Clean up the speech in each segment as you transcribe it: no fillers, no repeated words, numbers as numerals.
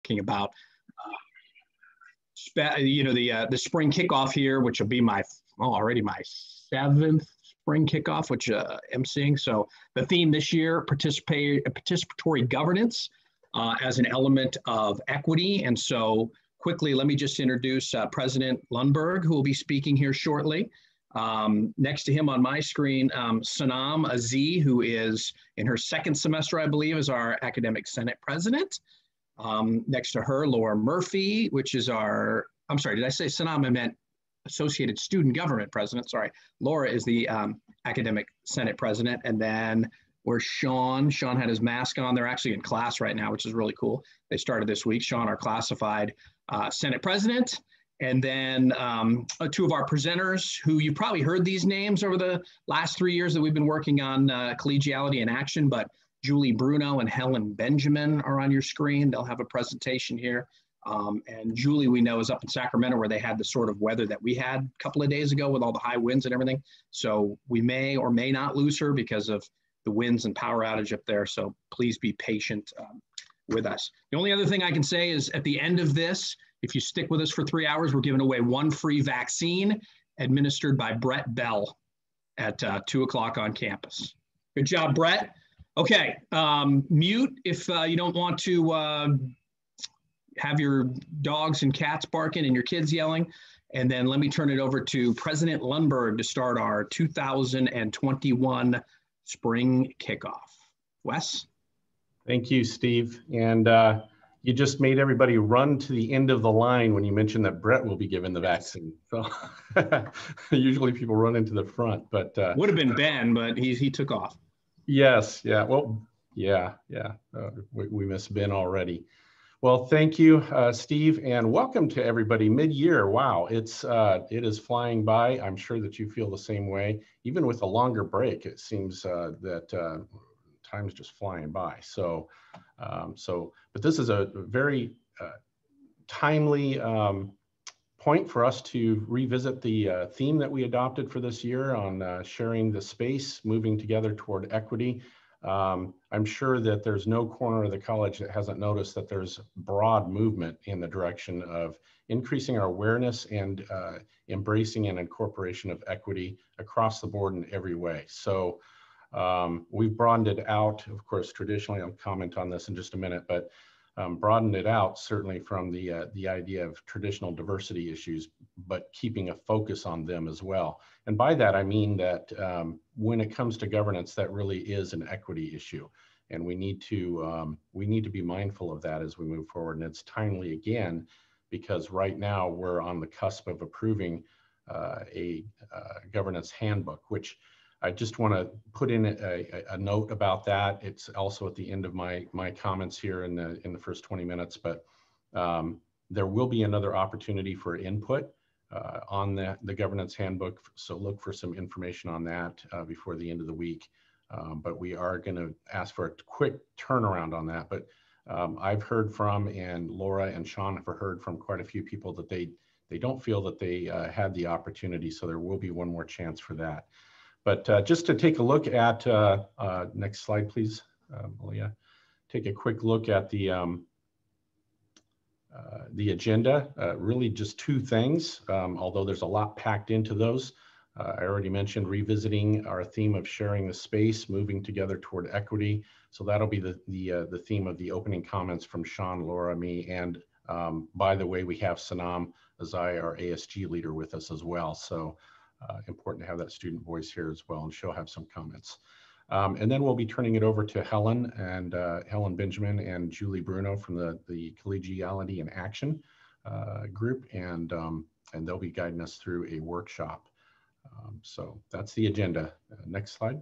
talking about the spring kickoff here, which will be already my 7th spring kickoff, which emceeing. So the theme this year, participatory governance as an element of equity. And so quickly, let me just introduce President Lundberg, who will be speaking here shortly. Next to him on my screen, Sanam Aziz, who is in her 2nd semester, I believe, is our Academic Senate President. Next to her, Laura Murphy, which is I'm sorry, did I say Sanam? I meant Associated Student Government President. Sorry, Laura is the Academic Senate President. And then where's Sean? Sean had his mask on. They're actually in class right now, which is really cool. They started this week. Sean, our classified Senate President. And then 2 of our presenters who you've probably heard these names over the last 3 years that we've been working on collegiality in action, but Julie Bruno and Helen Benjamin are on your screen. They'll have a presentation here. And Julie, we know, is up in Sacramento where they had the sort of weather that we had a couple of days ago with all the high winds and everything. So we may or may not lose her because of the winds and power outage up there. So please be patient with us. The only other thing I can say is at the end of this, if you stick with us for 3 hours, we're giving away 1 free vaccine administered by Brett Bell at 2 o'clock on campus. Good job, Brett. Okay, mute if you don't want to have your dogs and cats barking and your kids yelling. And then let me turn it over to President Lundberg to start our 2021 spring kickoff. Wes? Thank you, Steve. And you just made everybody run to the end of the line when you mentioned that Brett will be given the vaccine. So usually people run into the front, but would have been Ben, but he took off. Yes, yeah, well, yeah. We miss Ben already. Well, thank you, Steve, and welcome to everybody mid-year. Wow, it is flying by. I'm sure that you feel the same way. Even with a longer break, it seems that time's just flying by. But this is a very timely point for us to revisit the theme that we adopted for this year on sharing the space, moving together toward equity. I'm sure that there's no corner of the college that hasn't noticed that there's broad movement in the direction of increasing our awareness and embracing an incorporation of equity across the board in every way. So we've broadened it out. Of course, traditionally, I'll comment on this in just a minute, but broadened it out certainly from the idea of traditional diversity issues, but keeping a focus on them as well. And by that, I mean that when it comes to governance, that really is an equity issue. And we need to be mindful of that as we move forward. And it's timely again, because right now we're on the cusp of approving a governance handbook, which I just want to put in a note about that. It's also at the end of my comments here in the first 20 minutes, but there will be another opportunity for input on the governance handbook. So look for some information on that before the end of the week. But we are going to ask for a quick turnaround on that. But I've heard from, and Laura and Sean have heard from quite a few people that they don't feel that they had the opportunity. So there will be one more chance for that. But just to take a look at, next slide, please, Malia. Take a quick look at the agenda. Really just 2 things, although there's a lot packed into those. I already mentioned revisiting our theme of sharing the space, moving together toward equity. So that'll be the theme of the opening comments from Sean, Laura, me, and by the way, we have Sanam Aziz, our ASG leader, with us as well. So important to have that student voice here as well, and she'll have some comments. And then we'll be turning it over to Helen and Helen Benjamin and Julie Bruno from the Collegiality in Action group, and they'll be guiding us through a workshop. So that's the agenda. Next slide.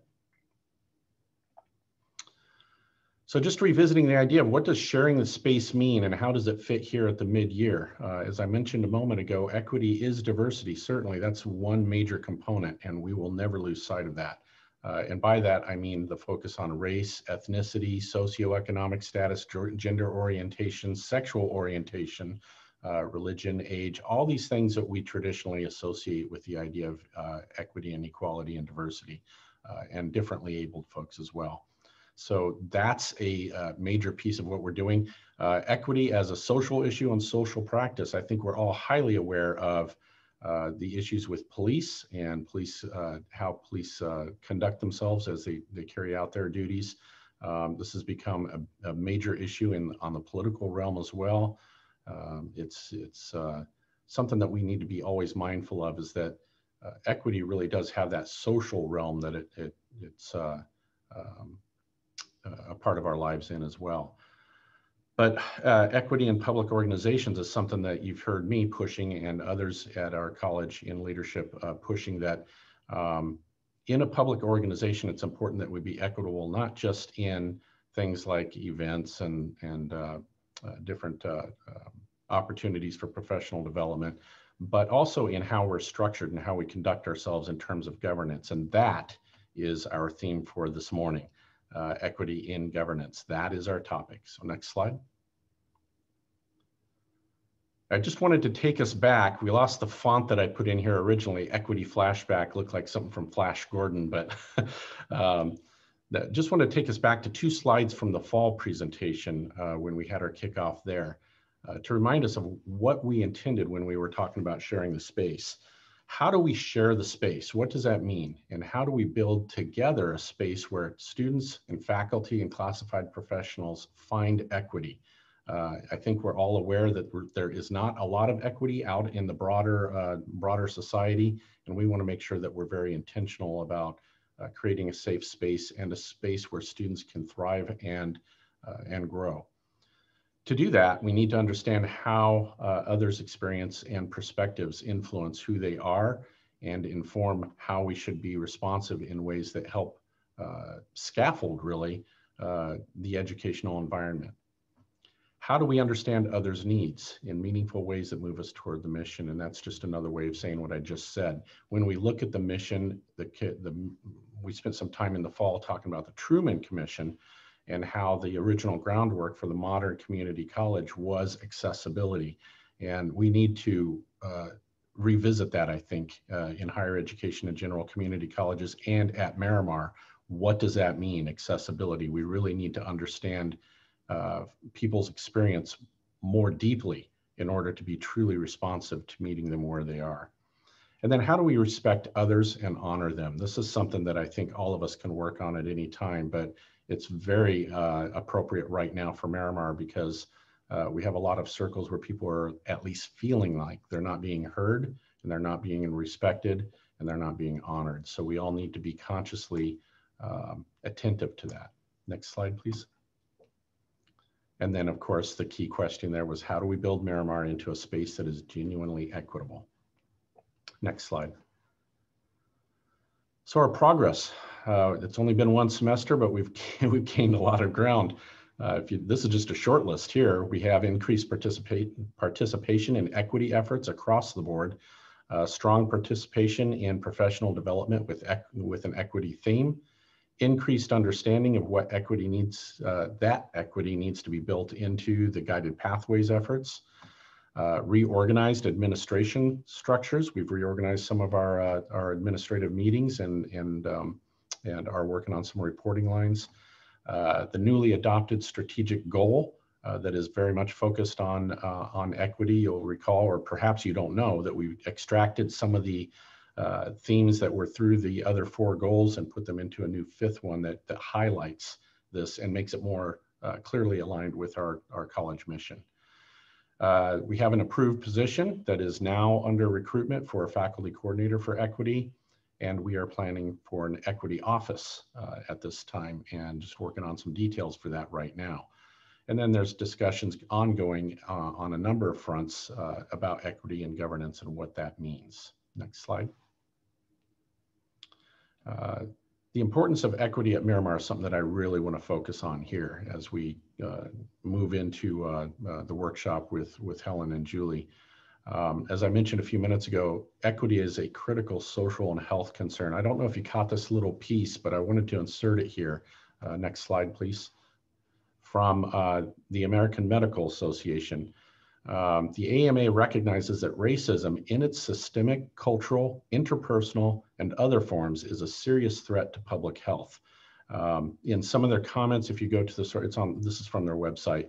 So just revisiting the idea of what does sharing the space mean and how does it fit here at the mid-year? As I mentioned a moment ago, equity is diversity. Certainly, that's one major component, and we will never lose sight of that. And by that, I mean the focus on race, ethnicity, socioeconomic status, gender orientation, sexual orientation, religion, age, all these things that we traditionally associate with the idea of equity and equality and diversity, and differently abled folks as well. So that's a major piece of what we're doing. Equity as a social issue and social practice. I think we're all highly aware of the issues with police and how police conduct themselves as they carry out their duties. This has become a major issue on the political realm as well. It's something that we need to be always mindful of, is that equity really does have that social realm that it's a part of our lives in as well. But equity in public organizations is something that you've heard me pushing, and others at our college in leadership pushing, that in a public organization, it's important that we be equitable, not just in things like events and different opportunities for professional development, but also in how we're structured and how we conduct ourselves in terms of governance. And that is our theme for this morning, equity in governance. That is our topic. So next slide. I just wanted to take us back. We lost the font that I put in here originally. Equity flashback looked like something from Flash Gordon, but just want to take us back to 2 slides from the fall presentation when we had our kickoff there, to remind us of what we intended when we were talking about sharing the space. How do we share the space? What does that mean? And how do we build together a space where students and faculty and classified professionals find equity? I think we're all aware that there is not a lot of equity out in the broader society, and we want to make sure that we're very intentional about creating a safe space, and a space where students can thrive and grow. To do that, we need to understand how others' experience and perspectives influence who they are, and inform how we should be responsive in ways that help scaffold, really, the educational environment. How do we understand others' needs in meaningful ways that move us toward the mission? And that's just another way of saying what I just said. When we look at the mission, we spent some time in the fall talking about the Truman Commission and how the original groundwork for the modern community college was accessibility. And we need to revisit that, I think, in higher education and general community colleges and at Miramar. What does that mean, accessibility? We really need to understand people's experience more deeply in order to be truly responsive to meeting them where they are. And then how do we respect others and honor them? This is something that I think all of us can work on at any time, but it's very appropriate right now for Miramar, because we have a lot of circles where people are at least feeling like they're not being heard, and they're not being respected, and they're not being honored. So we all need to be consciously attentive to that. Next slide, please. And then, of course, the key question there was, how do we build Miramar into a space that is genuinely equitable? Next slide. So our progress, it's only been 1 semester, but we've gained a lot of ground. This is just a short list here. We have increased participation in equity efforts across the board, strong participation in professional development with an equity theme, increased understanding of what equity needs, that equity needs to be built into the guided pathways efforts, reorganized administration structures. We've reorganized some of our administrative meetings and are working on some reporting lines. The newly adopted strategic goal that is very much focused on equity. You'll recall, or perhaps you don't know, that we extracted some of the themes that were through the other 4 goals and put them into a new 5th one that highlights this and makes it more clearly aligned with our college mission. We have an approved position that is now under recruitment for a faculty coordinator for equity, and we are planning for an equity office at this time, and just working on some details for that right now. And then there's discussions ongoing on a number of fronts about equity and governance and what that means. Next slide. The importance of equity at Miramar is something that I really want to focus on here as we move into the workshop with Helen and Julie. As I mentioned a few minutes ago, equity is a critical social and health concern. I don't know if you caught this little piece, but I wanted to insert it here. Next slide, please. From the American Medical Association. The AMA recognizes that racism in its systemic, cultural, interpersonal, and other forms is a serious threat to public health. In some of their comments, if you go to this is from their website.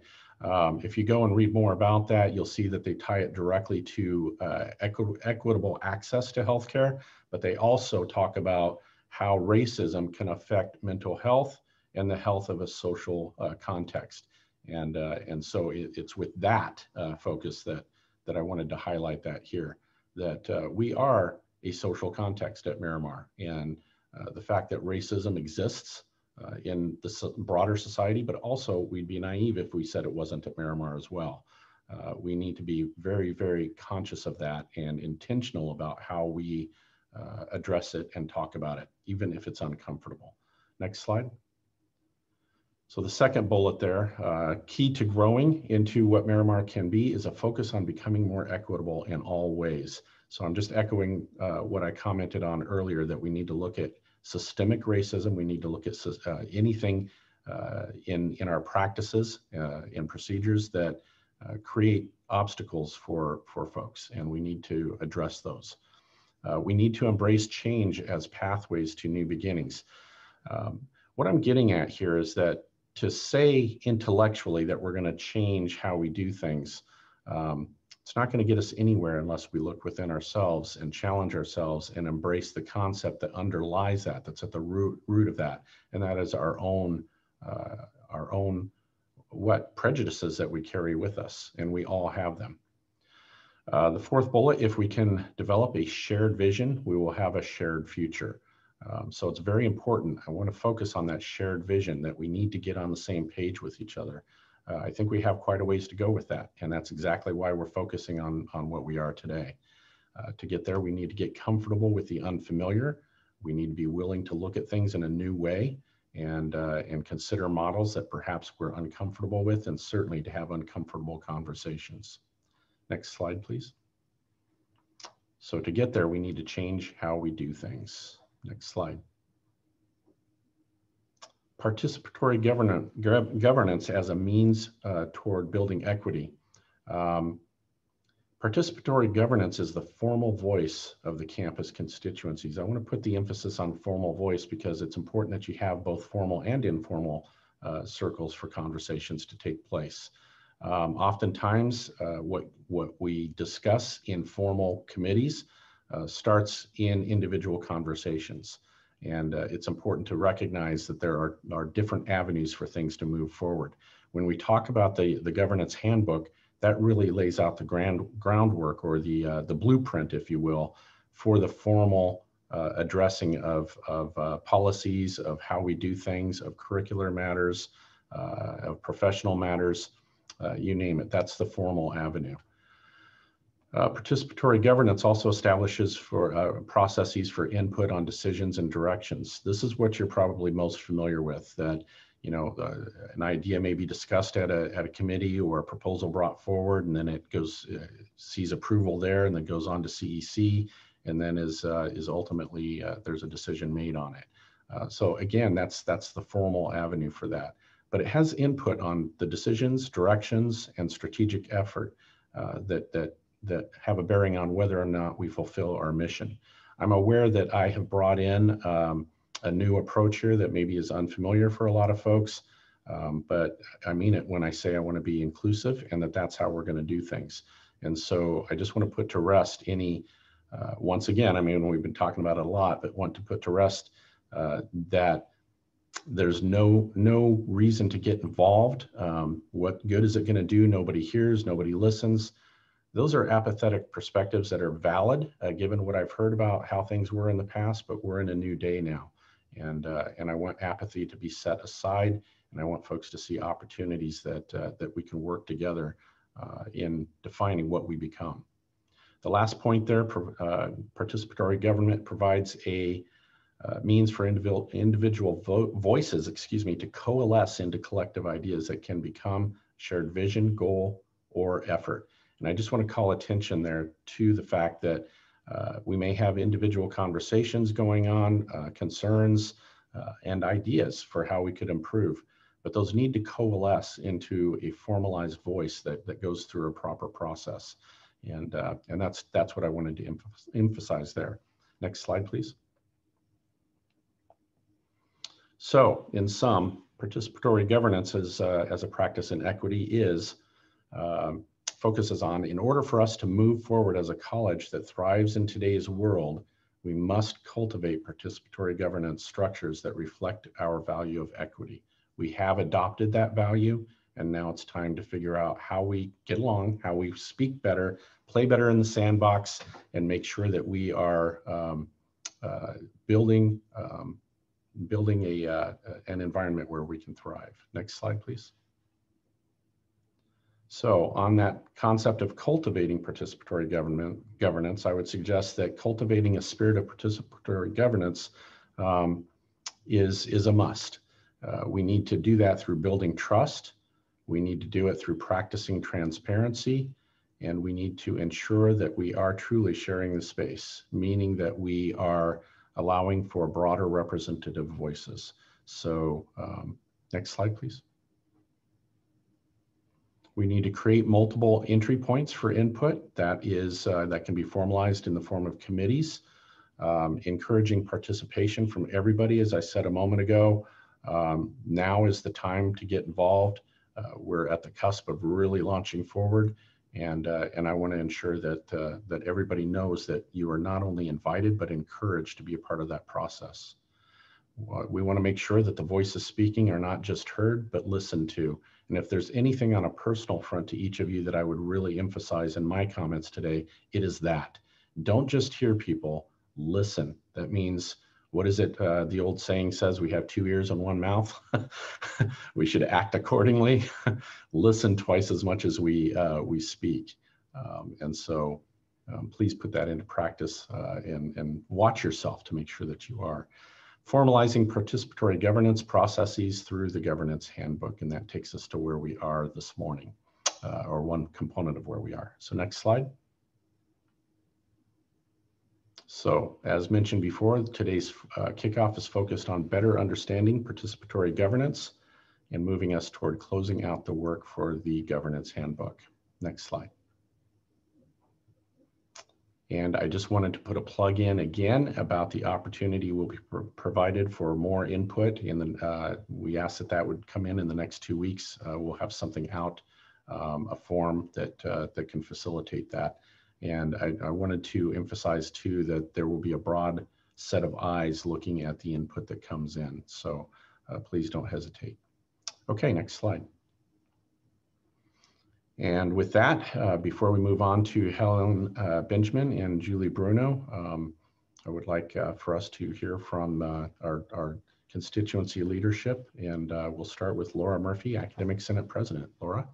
If you go and read more about that, you'll see that they tie it directly to equitable access to healthcare, but they also talk about how racism can affect mental health and the health of a social context. And so it's with that focus that I wanted to highlight that here, that we are a social context at Miramar, and the fact that racism exists in the broader society, but also we'd be naive if we said it wasn't at Miramar as well. We need to be very, very conscious of that and intentional about how we address it and talk about it, even if it's uncomfortable. Next slide. So the second bullet there, key to growing into what Miramar can be is a focus on becoming more equitable in all ways. So I'm just echoing what I commented on earlier, that we need to look at systemic racism. We need to look at anything in our practices and procedures that create obstacles for folks, and we need to address those. We need to embrace change as pathways to new beginnings. What I'm getting at here is that to say intellectually that we're going to change how we do things, it's not going to get us anywhere unless we look within ourselves and challenge ourselves and embrace the concept that underlies that, that's at the root of that, and that is our own what prejudices that we carry with us, and we all have them. The fourth bullet, if we can develop a shared vision, we will have a shared future. So it's very important. I want to focus on that shared vision, that we need to get on the same page with each other. I think we have quite a ways to go with that, and that's exactly why we're focusing on what we are today. To get there, we need to get comfortable with the unfamiliar. We need to be willing to look at things in a new way and consider models that perhaps we're uncomfortable with, and certainly to have uncomfortable conversations. Next slide, please. So to get there, we need to change how we do things. Next slide. Participatory governance as a means toward building equity. Participatory governance is the formal voice of the campus constituencies. I want to put the emphasis on formal voice because it's important that you have both formal and informal circles for conversations to take place. Oftentimes, what we discuss in formal committees starts in individual conversations. And it's important to recognize that there are different avenues for things to move forward. When we talk about the governance handbook, that really lays out the groundwork, or the blueprint, if you will, for the formal addressing of policies, of how we do things, of curricular matters, of professional matters, you name it. That's the formal avenue. Participatory governance also establishes processes for input on decisions and directions. This is what you're probably most familiar with, that an idea may be discussed at a committee or a proposal brought forward, and then it goes, sees approval there, and then goes on to CEC, and then is ultimately, there's a decision made on it. So again, that's the formal avenue for that. But it has input on the decisions, directions, and strategic effort that have a bearing on whether or not we fulfill our mission. I'm aware that I have brought in a new approach here that maybe is unfamiliar for a lot of folks, but I mean it when I say I want to be inclusive, and that's how we're going to do things. And so I just want to put to rest any, once again, I mean, we've been talking about it a lot, but want to put to rest that there's no reason to get involved. What good is it going to do? Nobody hears, nobody listens. Those are apathetic perspectives that are valid, given what I've heard about how things were in the past, but we're in a new day now. And I want apathy to be set aside, and I want folks to see opportunities that we can work together in defining what we become. The last point there, participatory government provides a means for individual voices, to coalesce into collective ideas that can become shared vision, goal, or effort. And I just want to call attention there to the fact that we may have individual conversations going on, concerns and ideas for how we could improve, but those need to coalesce into a formalized voice that goes through a proper process. And that's what I wanted to emphasize there. Next slide, please. So in sum, participatory governance as a practice in equity focuses on, in order for us to move forward as a college that thrives in today's world, we must cultivate participatory governance structures that reflect our value of equity. We have adopted that value, and now it's time to figure out how we get along, how we speak better, play better in the sandbox, and make sure that we are building an environment where we can thrive. Next slide, please. So on that concept of cultivating participatory governance, I would suggest that cultivating a spirit of participatory governance is a must. We need to do that through building trust. We need to do it through practicing transparency, and we need to ensure that we are truly sharing the space, meaning that we are allowing for broader representative voices. So next slide, please. We need to create multiple entry points for input. That can be formalized in the form of committees, encouraging participation from everybody. As I said a moment ago, now is the time to get involved. We're at the cusp of really launching forward, and I want to ensure that everybody knows that you are not only invited but encouraged to be a part of that process. We want to make sure that the voices speaking are not just heard but listened to. And if there's anything on a personal front to each of you that I would really emphasize in my comments today, it is that. Don't just hear people, listen. That means, what is it? The old saying says we have 2 ears and 1 mouth. We should act accordingly. Listen twice as much as we speak. And so please put that into practice and watch yourself to make sure that you are. Formalizing participatory governance processes through the governance handbook, and that takes us to where we are this morning, or one component of where we are. So next slide. So as mentioned before, today's kickoff is focused on better understanding participatory governance and moving us toward closing out the work for the governance handbook. Next slide. And I just wanted to put a plug in again about the opportunity will be provided for more input. We asked that would come in the next 2 weeks. We'll have something out, a form that can facilitate that. And I wanted to emphasize too that there will be a broad set of eyes looking at the input that comes in. So please don't hesitate. Okay, next slide. And with that, before we move on to Helen Benjamin and Julie Bruno, I would like for us to hear from our constituency leadership. And we'll start with Laura Murphy, Academic Senate President. Laura.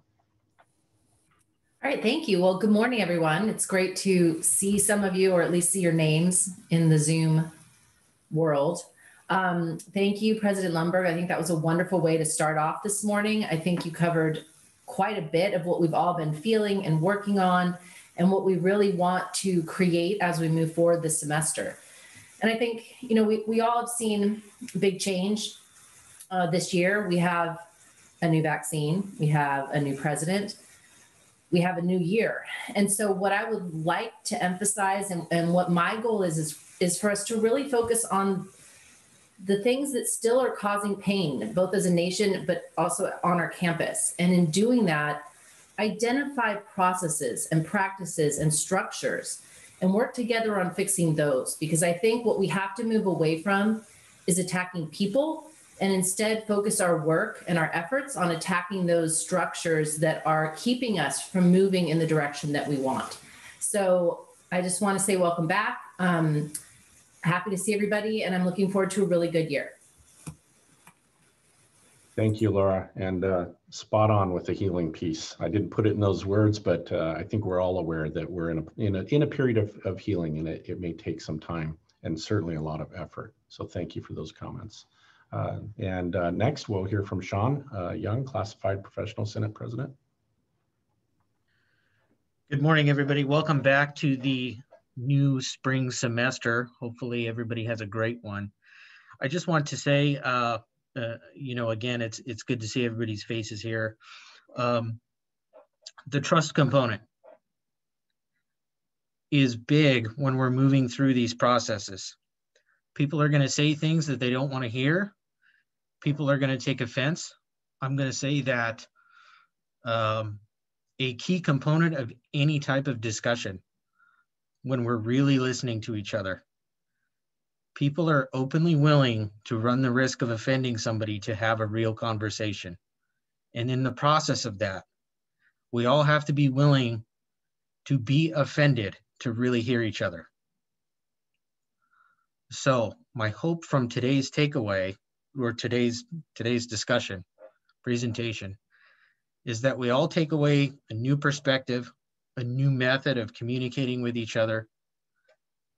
All right, thank you. Well, good morning, everyone. It's great to see some of you, or at least see your names in the Zoom world. Thank you, President Lundberg. I think that was a wonderful way to start off this morning. I think you covered quite a bit of what we've all been feeling and working on, and what we really want to create as we move forward this semester. And I think, you know, we all have seen big change this year. We have a new vaccine, we have a new president, we have a new year. And so what I would like to emphasize, and what my goal is for us to really focus on the things that still are causing pain, both as a nation, but also on our campus. And in doing that, identify processes and practices and structures and work together on fixing those. Because I think what we have to move away from is attacking people, and instead focus our work and our efforts on attacking those structures that are keeping us from moving in the direction that we want. So I just want to say welcome back. Happy to see everybody, and I'm looking forward to a really good year. Thank you, Laura, and spot on with the healing piece. I didn't put it in those words, but I think we're all aware that we're in a period of healing, and it may take some time and certainly a lot of effort. So thank you for those comments. Next, we'll hear from Sean Young, Classified Professional Senate President. Good morning, everybody. Welcome back to the new spring semester. Hopefully everybody has a great one. I just want to say, you know, again, it's good to see everybody's faces here. The trust component is big when we're moving through these processes. People are going to say things that they don't want to hear, people are going to take offense. I'm going to say that a key component of any type of discussion, when we're really listening to each other, people are openly willing to run the risk of offending somebody to have a real conversation. And in the process of that, we all have to be willing to be offended to really hear each other. So my hope from today's takeaway, or today's discussion, presentation, is that we all take away a new perspective, a new method of communicating with each other.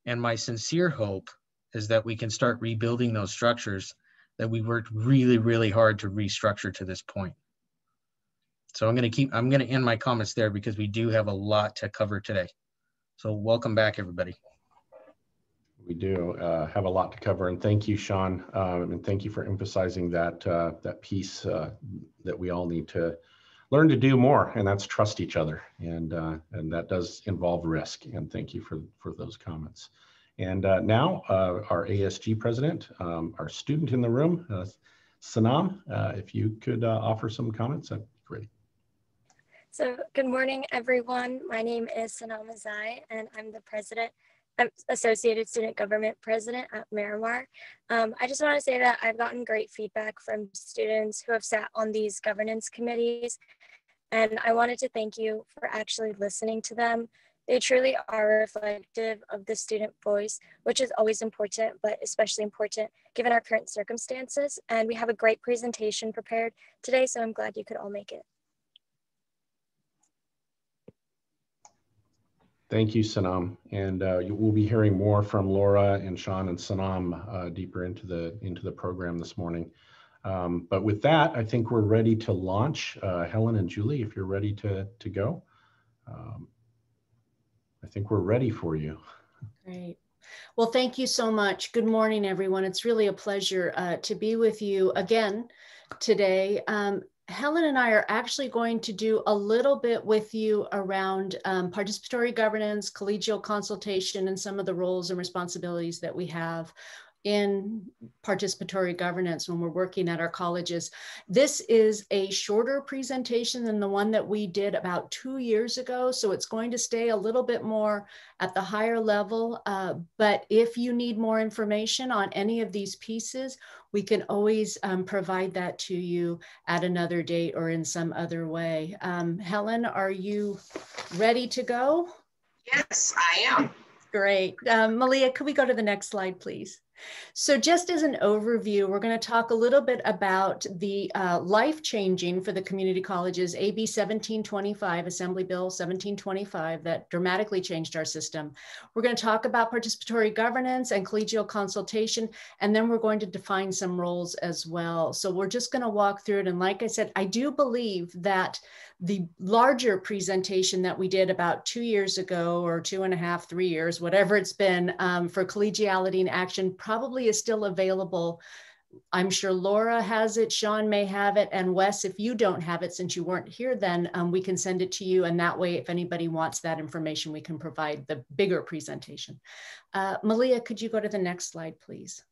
And my sincere hope is that we can start rebuilding those structures that we worked really, really hard to restructure to this point. So I'm going to end my comments there because we do have a lot to cover today. So welcome back, everybody. We do have a lot to cover, and thank you, Sean, and thank you for emphasizing that that piece that we all need to learn to do more, and that's trust each other, and that does involve risk. And thank you for those comments. And now our ASG president, our student in the room, Sanam, if you could offer some comments, that'd be great. So good morning, everyone. My name is Sanam Azai, and I'm the president. I'm Associated Student Government President at Miramar. I just want to say that I've gotten great feedback from students who have sat on these governance committees, and I wanted to thank you for actually listening to them. They truly are reflective of the student voice, which is always important, but especially important given our current circumstances. And we have a great presentation prepared today, so I'm glad you could all make it. Thank you, Sanam. And we'll be hearing more from Laura and Sean and Sanam deeper into the program this morning. But with that, I think we're ready to launch. Helen and Julie, if you're ready to go, I think we're ready for you. Great. Well, thank you so much. Good morning, everyone. It's really a pleasure to be with you again today. Helen and I are actually going to do a little bit with you around participatory governance, collegial consultation, and some of the roles and responsibilities that we have in participatory governance when we're working at our colleges. This is a shorter presentation than the one that we did about 2 years ago, so it's going to stay a little bit more at the higher level, but if you need more information on any of these pieces, we can always provide that to you at another date or in some other way. Helen, are you ready to go? Yes, I am. Great. Malia, could we go to the next slide, please? So just as an overview, we're going to talk a little bit about the life-changing for the community colleges, AB 1725, Assembly Bill 1725, that dramatically changed our system. We're going to talk about participatory governance and collegial consultation, and then we're going to define some roles as well. So we're just going to walk through it. And like I said, I do believe that the larger presentation that we did about 2 years ago, or 2.5, 3 years, whatever it's been, for collegiality in action probably is still available. I'm sure Laura has it, Sean may have it, and Wes, if you don't have it, since you weren't here then, we can send it to you, and that way, if anybody wants that information, we can provide the bigger presentation. Malia, could you go to the next slide, please?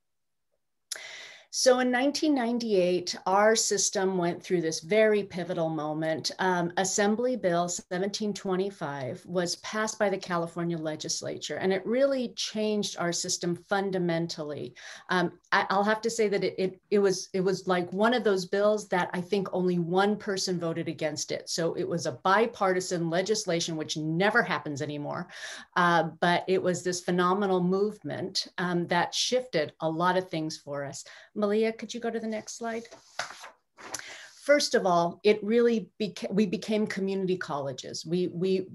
So in 1998, our system went through this very pivotal moment. Assembly Bill 1725 was passed by the California legislature, and it really changed our system fundamentally. I'll have to say that it was like one of those bills that I think only one person voted against it. So it was a bipartisan legislation, which never happens anymore. But it was this phenomenal movement that shifted a lot of things for us. Malia, could you go to the next slide? First of all, it really we became community colleges. We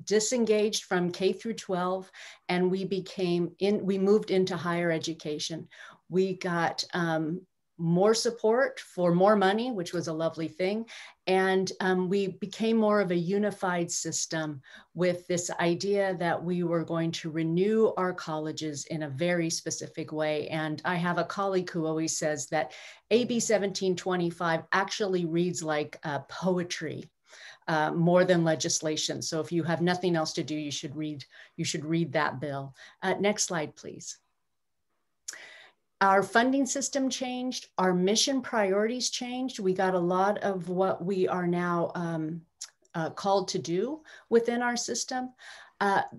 disengaged from K through 12, and we moved into higher education. We got more support for more money, which was a lovely thing. And we became more of a unified system with this idea that we were going to renew our colleges in a very specific way. And I have a colleague who always says that AB 1725 actually reads like poetry more than legislation. So if you have nothing else to do, you should read that bill. Next slide, please. Our funding system changed, our mission priorities changed. We got a lot of what we are now called to do within our system.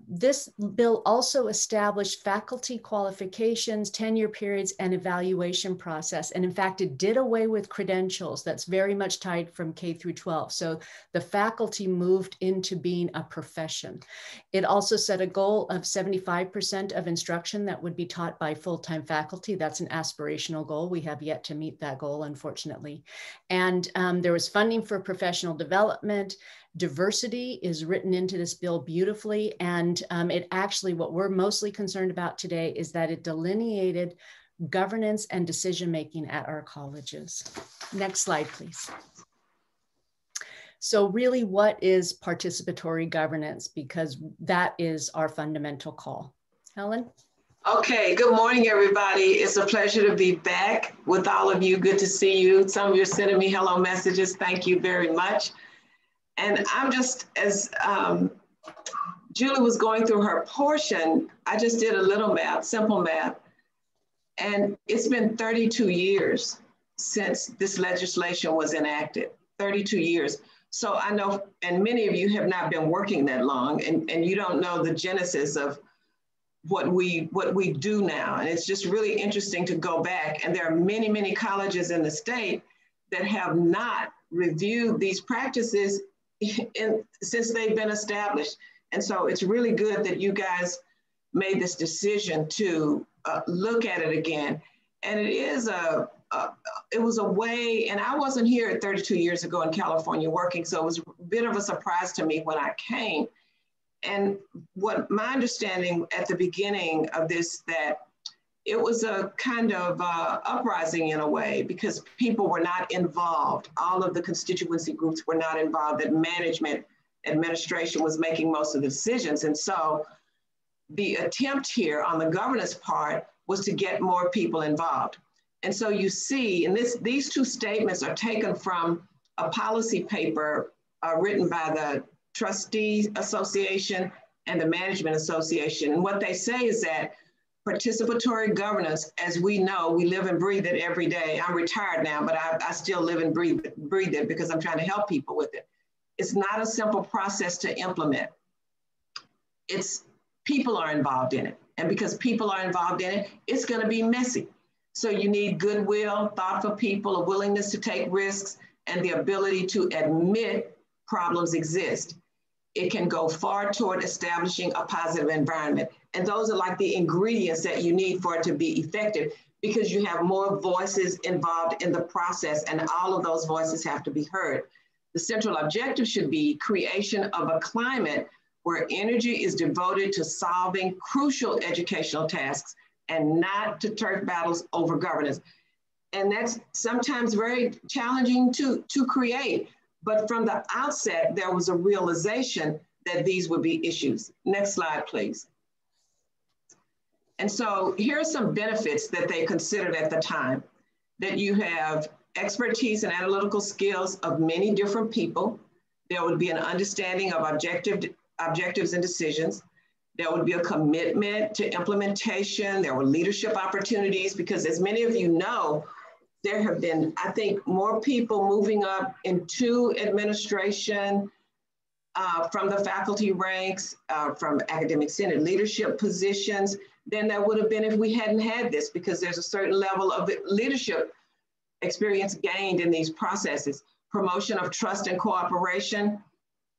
This bill also established faculty qualifications, tenure periods, and evaluation process. And in fact, it did away with credentials. That's very much tied from K through 12. So the faculty moved into being a profession. It also set a goal of 75% of instruction that would be taught by full-time faculty. That's an aspirational goal. We have yet to meet that goal, unfortunately. And there was funding for professional development. Diversity is written into this bill beautifully. And it actually, what we're mostly concerned about today is that it delineated governance and decision-making at our colleges. Next slide, please. So really, what is participatory governance? Because that is our fundamental call. Helen? Okay, good morning, everybody. It's a pleasure to be back with all of you. Good to see you. Some of you are sending me hello messages. Thank you very much. And I'm just, as Julie was going through her portion, I just did a little math, simple math. And it's been 32 years since this legislation was enacted, 32 years. So I know, and many of you have not been working that long, and you don't know the genesis of what we do now. And it's just really interesting to go back. And there are many, many colleges in the state that have not reviewed these practices since they've been established. And so it's really good that you guys made this decision to look at it again. And it is it was a way, and I wasn't here 32 years ago in California working, so it was a bit of a surprise to me when I came. And what my understanding at the beginning of this, that it was a kind of uprising in a way, because people were not involved. All of the constituency groups were not involved, that management, administration was making most of the decisions. And so the attempt here on the governance part was to get more people involved. And so you see, and these two statements are taken from a policy paper written by the Trustees Association and the Management Association. And what they say is that participatory governance, as we know, we live and breathe it every day. I'm retired now, but I still live and breathe it because I'm trying to help people with it. It's not a simple process to implement. It's people are involved in it. And because people are involved in it, it's going to be messy. So you need goodwill, thoughtful people, a willingness to take risks, and the ability to admit problems exist. It can go far toward establishing a positive environment. And those are like the ingredients that you need for it to be effective, because you have more voices involved in the process, and all of those voices have to be heard. The central objective should be creation of a climate where energy is devoted to solving crucial educational tasks and not to turf battles over governance. And that's sometimes very challenging to create. But from the outset, there was a realization that these would be issues. Next slide, please. And so here are some benefits that they considered at the time: that you have expertise and analytical skills of many different people. There would be an understanding of objectives and decisions. There would be a commitment to implementation. There were leadership opportunities, because as many of you know, there have been, I think, more people moving up into administration from the faculty ranks, from academic senate leadership positions, than there would have been if we hadn't had this, because there's a certain level of leadership experience gained in these processes. Promotion of trust and cooperation,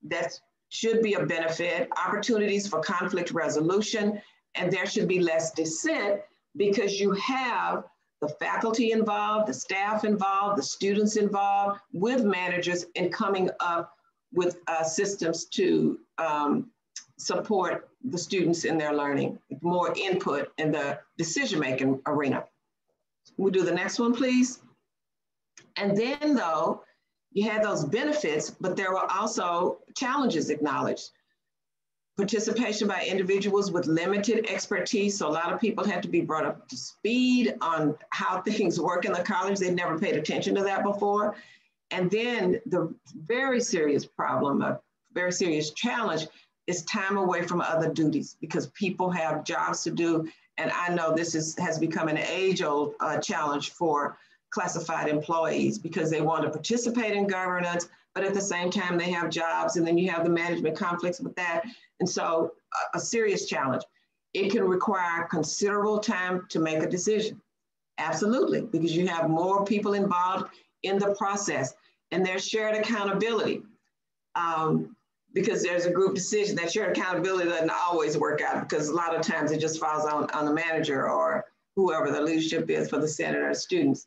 that should be a benefit. Opportunities for conflict resolution, and there should be less dissent, because you have the faculty involved, the staff involved, the students involved, with managers in coming up with systems to support the students in their learning, more input in the decision-making arena. We'll do the next one, please. And then though, you had those benefits, but there were also challenges acknowledged. Participation by individuals with limited expertise. So a lot of people had to be brought up to speed on how things work in the college. They'd never paid attention to that before. And then the very serious problem, a very serious challenge, is time away from other duties, because people have jobs to do And I know this has become an age-old challenge for classified employees because they want to participate in governance, but at the same time they have jobs, and then you have the management conflicts with that. And so a serious challenge. It can require considerable time to make a decision. Absolutely, because you have more people involved in the process, and there's shared accountability. Because there's a group decision, that shared accountability doesn't always work out, because a lot of times it just falls on the manager or whoever the leadership is for the Senate or students.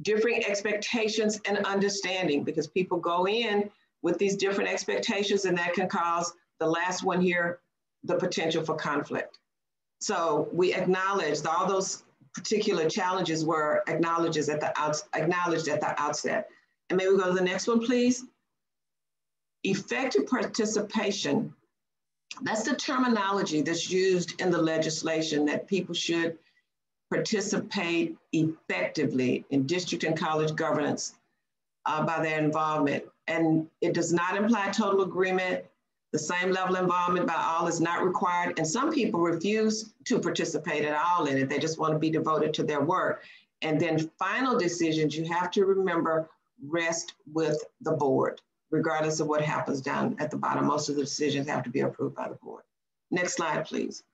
Differing expectations and understanding, because people go in with these different expectations, and that can cause the last one here, the potential for conflict. So we acknowledged all those particular challenges were acknowledged at the outset. And maybe we go to the next one, please. Effective participation, that's the terminology that's used in the legislation, that people should participate effectively in district and college governance by their involvement. And it does not imply total agreement. The same level of involvement by all is not required. And some people refuse to participate at all in it. They just want to be devoted to their work. And then final decisions, you have to remember, rest with the board. Regardless of what happens down at the bottom, most of the decisions have to be approved by the board. Next slide, please.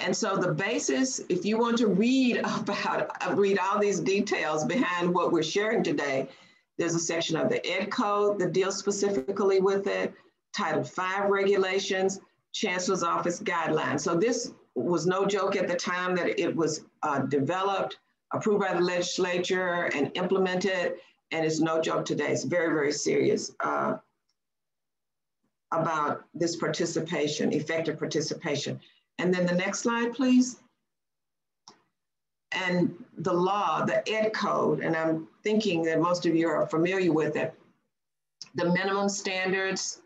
And so the basis, if you want to read all these details behind what we're sharing today, there's a section of the Ed Code that deals specifically with it, Title V regulations, Chancellor's Office guidelines. So this was no joke at the time that it was developed, approved by the legislature and implemented. And it's no joke today. It's very, very serious about this participation, effective participation. And then the next slide, please. And the law, the Ed Code, and I'm thinking that most of you are familiar with it. The minimum standards,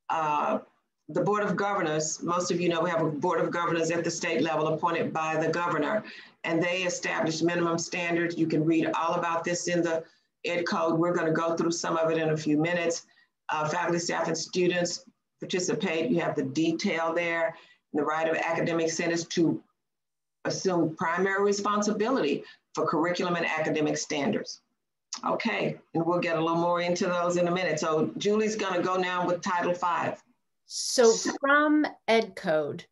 the Board of Governors, most of you know we have a Board of Governors at the state level appointed by the governor, and they establish minimum standards. You can read all about this in the Ed Code. We're going to go through some of it in a few minutes. Faculty, staff, and students participate. You have the detail there, the right of academic senators to assume primary responsibility for curriculum and academic standards. Okay, and we'll get a little more into those in a minute. So Julie's going to go now with Title V. So from Ed Code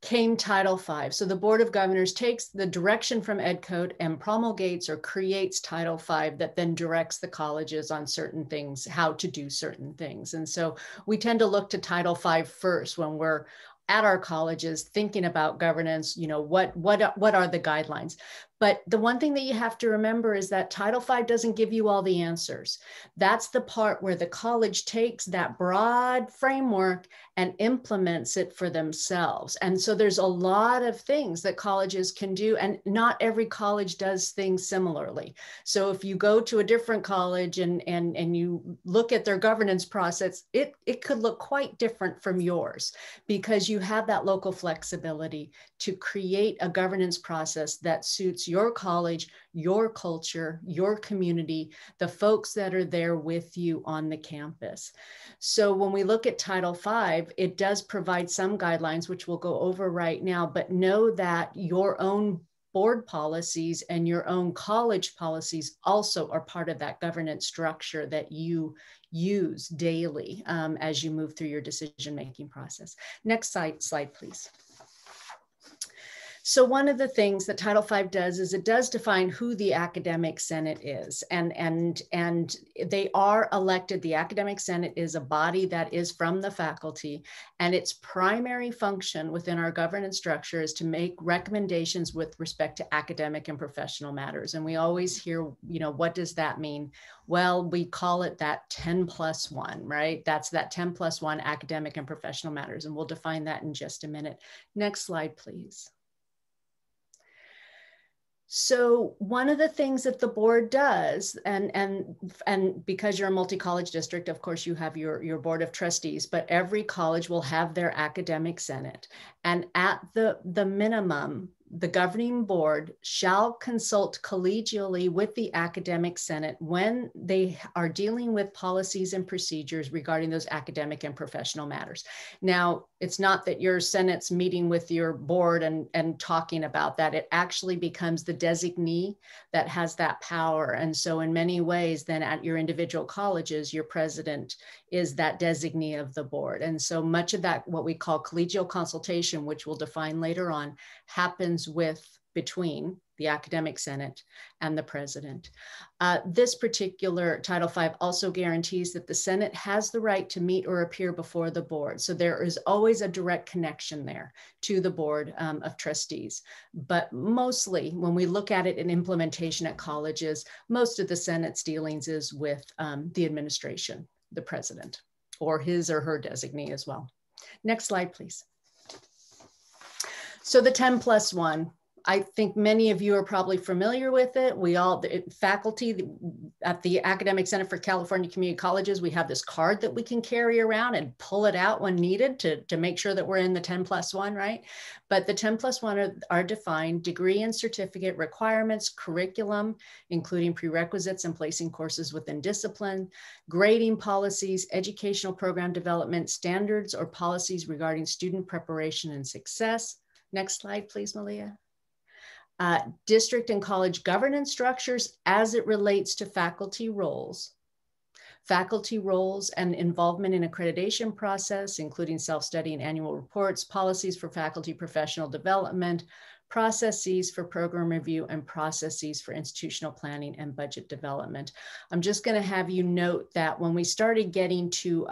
came Title V. So the Board of Governors takes the direction from Ed Code and promulgates or creates Title V that then directs the colleges on certain things, how to do certain things. And so we tend to look to Title V first when we're at our colleges thinking about governance, you know, what are the guidelines? But the one thing that you have to remember is that Title V doesn't give you all the answers. That's the part where the college takes that broad framework and implements it for themselves. And so there's a lot of things that colleges can do, and not every college does things similarly. So if you go to a different college and you look at their governance process, it could look quite different from yours, because you have that local flexibility to create a governance process that suits your college, your culture, your community, the folks that are there with you on the campus. So when we look at Title V, it does provide some guidelines, which we'll go over right now, but know that your own board policies and your own college policies also are part of that governance structure that you use daily as you move through your decision-making process. Next slide, please. So one of the things that Title V does is it does define who the Academic Senate is, and they are elected. The Academic Senate is a body that is from the faculty, and its primary function within our governance structure is to make recommendations with respect to academic and professional matters. And we always hear, you know, what does that mean? Well, we call it that 10+1, right? That's that 10+1 academic and professional matters, and we'll define that in just a minute. Next slide, please. So one of the things that the board does, and because you're a multi-college district, of course, you have your board of trustees, but every college will have their academic senate. And at the minimum, the governing board shall consult collegially with the academic senate when they are dealing with policies and procedures regarding those academic and professional matters. Now, it's not that your senate's meeting with your board and talking about that. It actually becomes the designee that has that power. And so in many ways, then at your individual colleges, your president is that designee of the board. And so much of that, what we call collegial consultation, which we'll define later on, happens between the academic senate and the president. This particular Title V also guarantees that the Senate has the right to meet or appear before the board. So there is always a direct connection there to the board of trustees. But mostly when we look at it in implementation at colleges, most of the Senate's dealings is with the administration, the president, or his or her designee as well. Next slide, please. So the 10+1. I think many of you are probably familiar with it. Faculty at the Academic Senate for California Community Colleges, we have this card that we can carry around and pull it out when needed to make sure that we're in the 10+1, right? But the 10+1 are defined degree and certificate requirements, curriculum, including prerequisites and placing courses within discipline, grading policies, educational program development, standards or policies regarding student preparation and success. Next slide, please, Malia. District and college governance structures as it relates to faculty roles and involvement in accreditation process, including self-study and annual reports, policies for faculty professional development, processes for program review, and processes for institutional planning and budget development. I'm just going to have you note that when we started getting to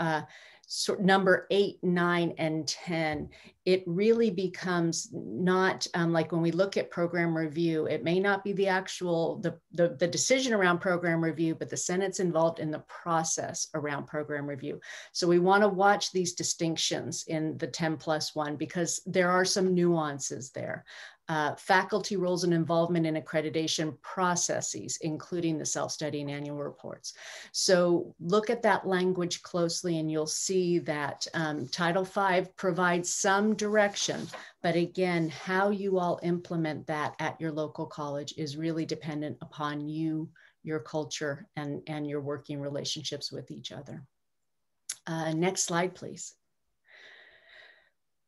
number 8, 9, and 10, it really becomes not like when we look at program review, it may not be the actual, the decision around program review, but the Senate's involved in the process around program review. So we want to watch these distinctions in the 10+1 because there are some nuances there. Faculty roles and involvement in accreditation processes, including the self-study and annual reports. So look at that language closely and you'll see that Title V provides some direction, but again, how you all implement that at your local college is really dependent upon you, your culture, and your working relationships with each other. Next slide, please.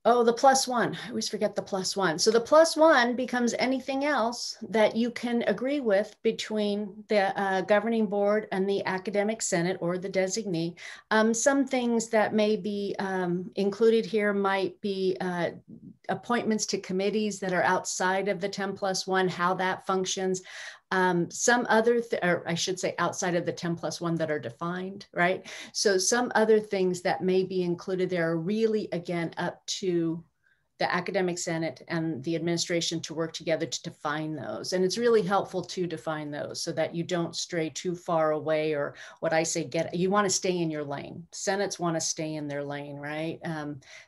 Oh, the +1, I always forget the +1. So the +1 becomes anything else that you can agree with between the governing board and the academic senate or the designee. Some things that may be included here might be appointments to committees that are outside of the 10+1, how that functions. Some other, or I should say outside of the 10+1 that are defined, right? So some other things that may be included there are really, again, up to the academic senate and the administration to work together to define those. And it's really helpful to define those so that you don't stray too far away, or what I say, you want to stay in your lane. Senates want to stay in their lane, right?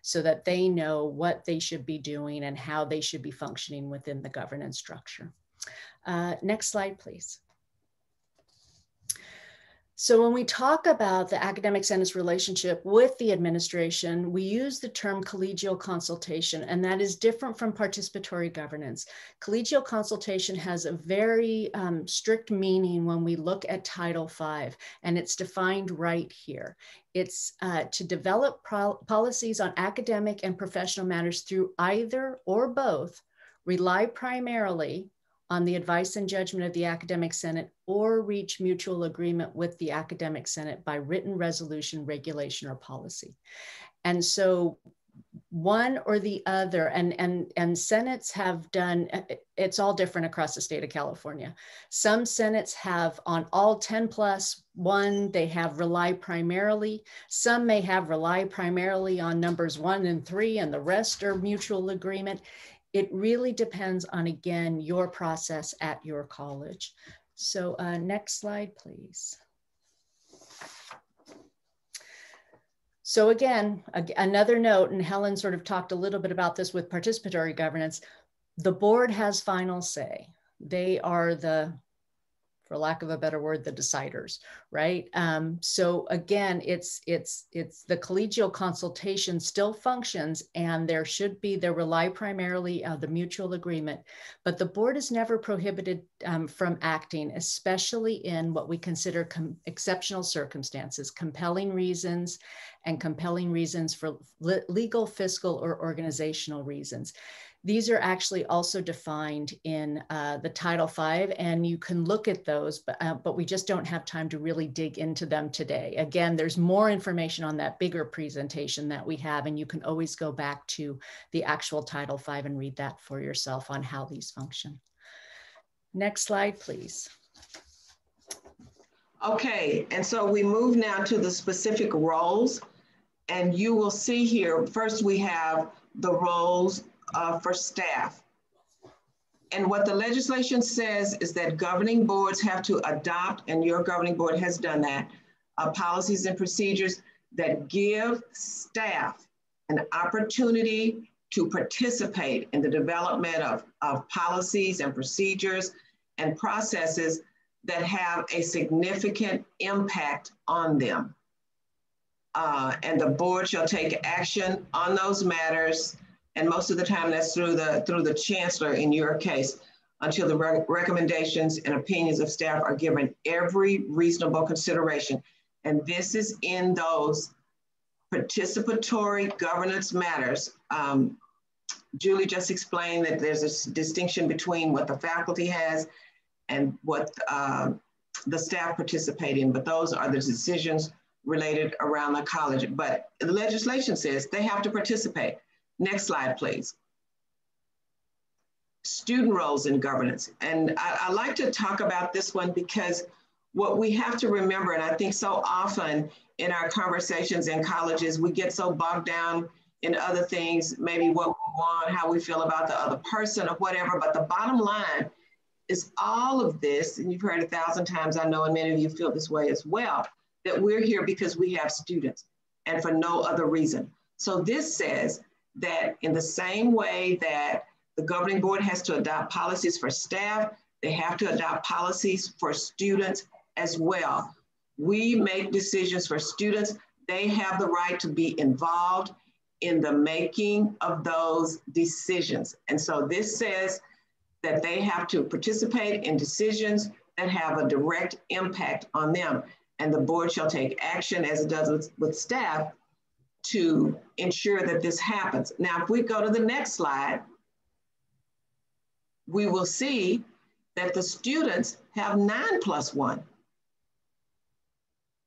So that they know what they should be doing and how they should be functioning within the governance structure. Next slide, please. So when we talk about the academic senate's relationship with the administration, we use the term collegial consultation, and that is different from participatory governance. Collegial consultation has a very strict meaning when we look at Title V, and it's defined right here. It's to develop policies on academic and professional matters through either or both, rely primarily on the advice and judgment of the academic senate, or reach mutual agreement with the academic senate by written resolution, regulation, or policy. And so one or the other, and senates have done, it's all different across the state of California. Some senates have on all 10+1, they have rely primarily. Some may have rely primarily on numbers 1 and 3, and the rest are mutual agreement. It really depends on, again, your process at your college. So next slide, please. So again, another note, and Helen sort of talked a little bit about this with participatory governance, the board has final say. They are the for lack of a better word, the deciders, right? So again, it's the collegial consultation still functions, and there rely primarily on the mutual agreement, but the board is never prohibited from acting, especially in what we consider exceptional circumstances, compelling reasons for legal, fiscal, or organizational reasons. These are actually also defined in the Title V, and you can look at those, but we just don't have time to really dig into them today. Again, there's more information on that bigger presentation that we have, and you can always go back to the actual Title V and read that for yourself on how these function. Next slide, please. Okay, and so we move now to the specific roles, and you will see here, first we have the roles for staff. And what the legislation says is that governing boards have to adopt, and your governing board has done that, policies and procedures that give staff an opportunity to participate in the development of policies and procedures and processes that have a significant impact on them. And the board shall take action on those matters, and most of the time that's through the chancellor in your case, until the recommendations and opinions of staff are given every reasonable consideration. And this is in those participatory governance matters. Julie just explained that there's a distinction between what the faculty has and what the staff participate in, but those are the decisions related around the college. But the legislation says they have to participate. Next slide, please. Student roles in governance. And I like to talk about this one because what we have to remember, and I think so often in our conversations in colleges, we get so bogged down in other things, maybe what we want, how we feel about the other person or whatever, but the bottom line is all of this, and you've heard 1,000 times, I know, and many of you feel this way as well, that we're here because we have students and for no other reason. So this says that in the same way that the governing board has to adopt policies for staff, they have to adopt policies for students as well. We make decisions for students. They have the right to be involved in the making of those decisions. And so this says that they have to participate in decisions that have a direct impact on them. And the board shall take action, as it does with staff, to ensure that this happens. Now, if we go to the next slide, we will see that the students have 9+1.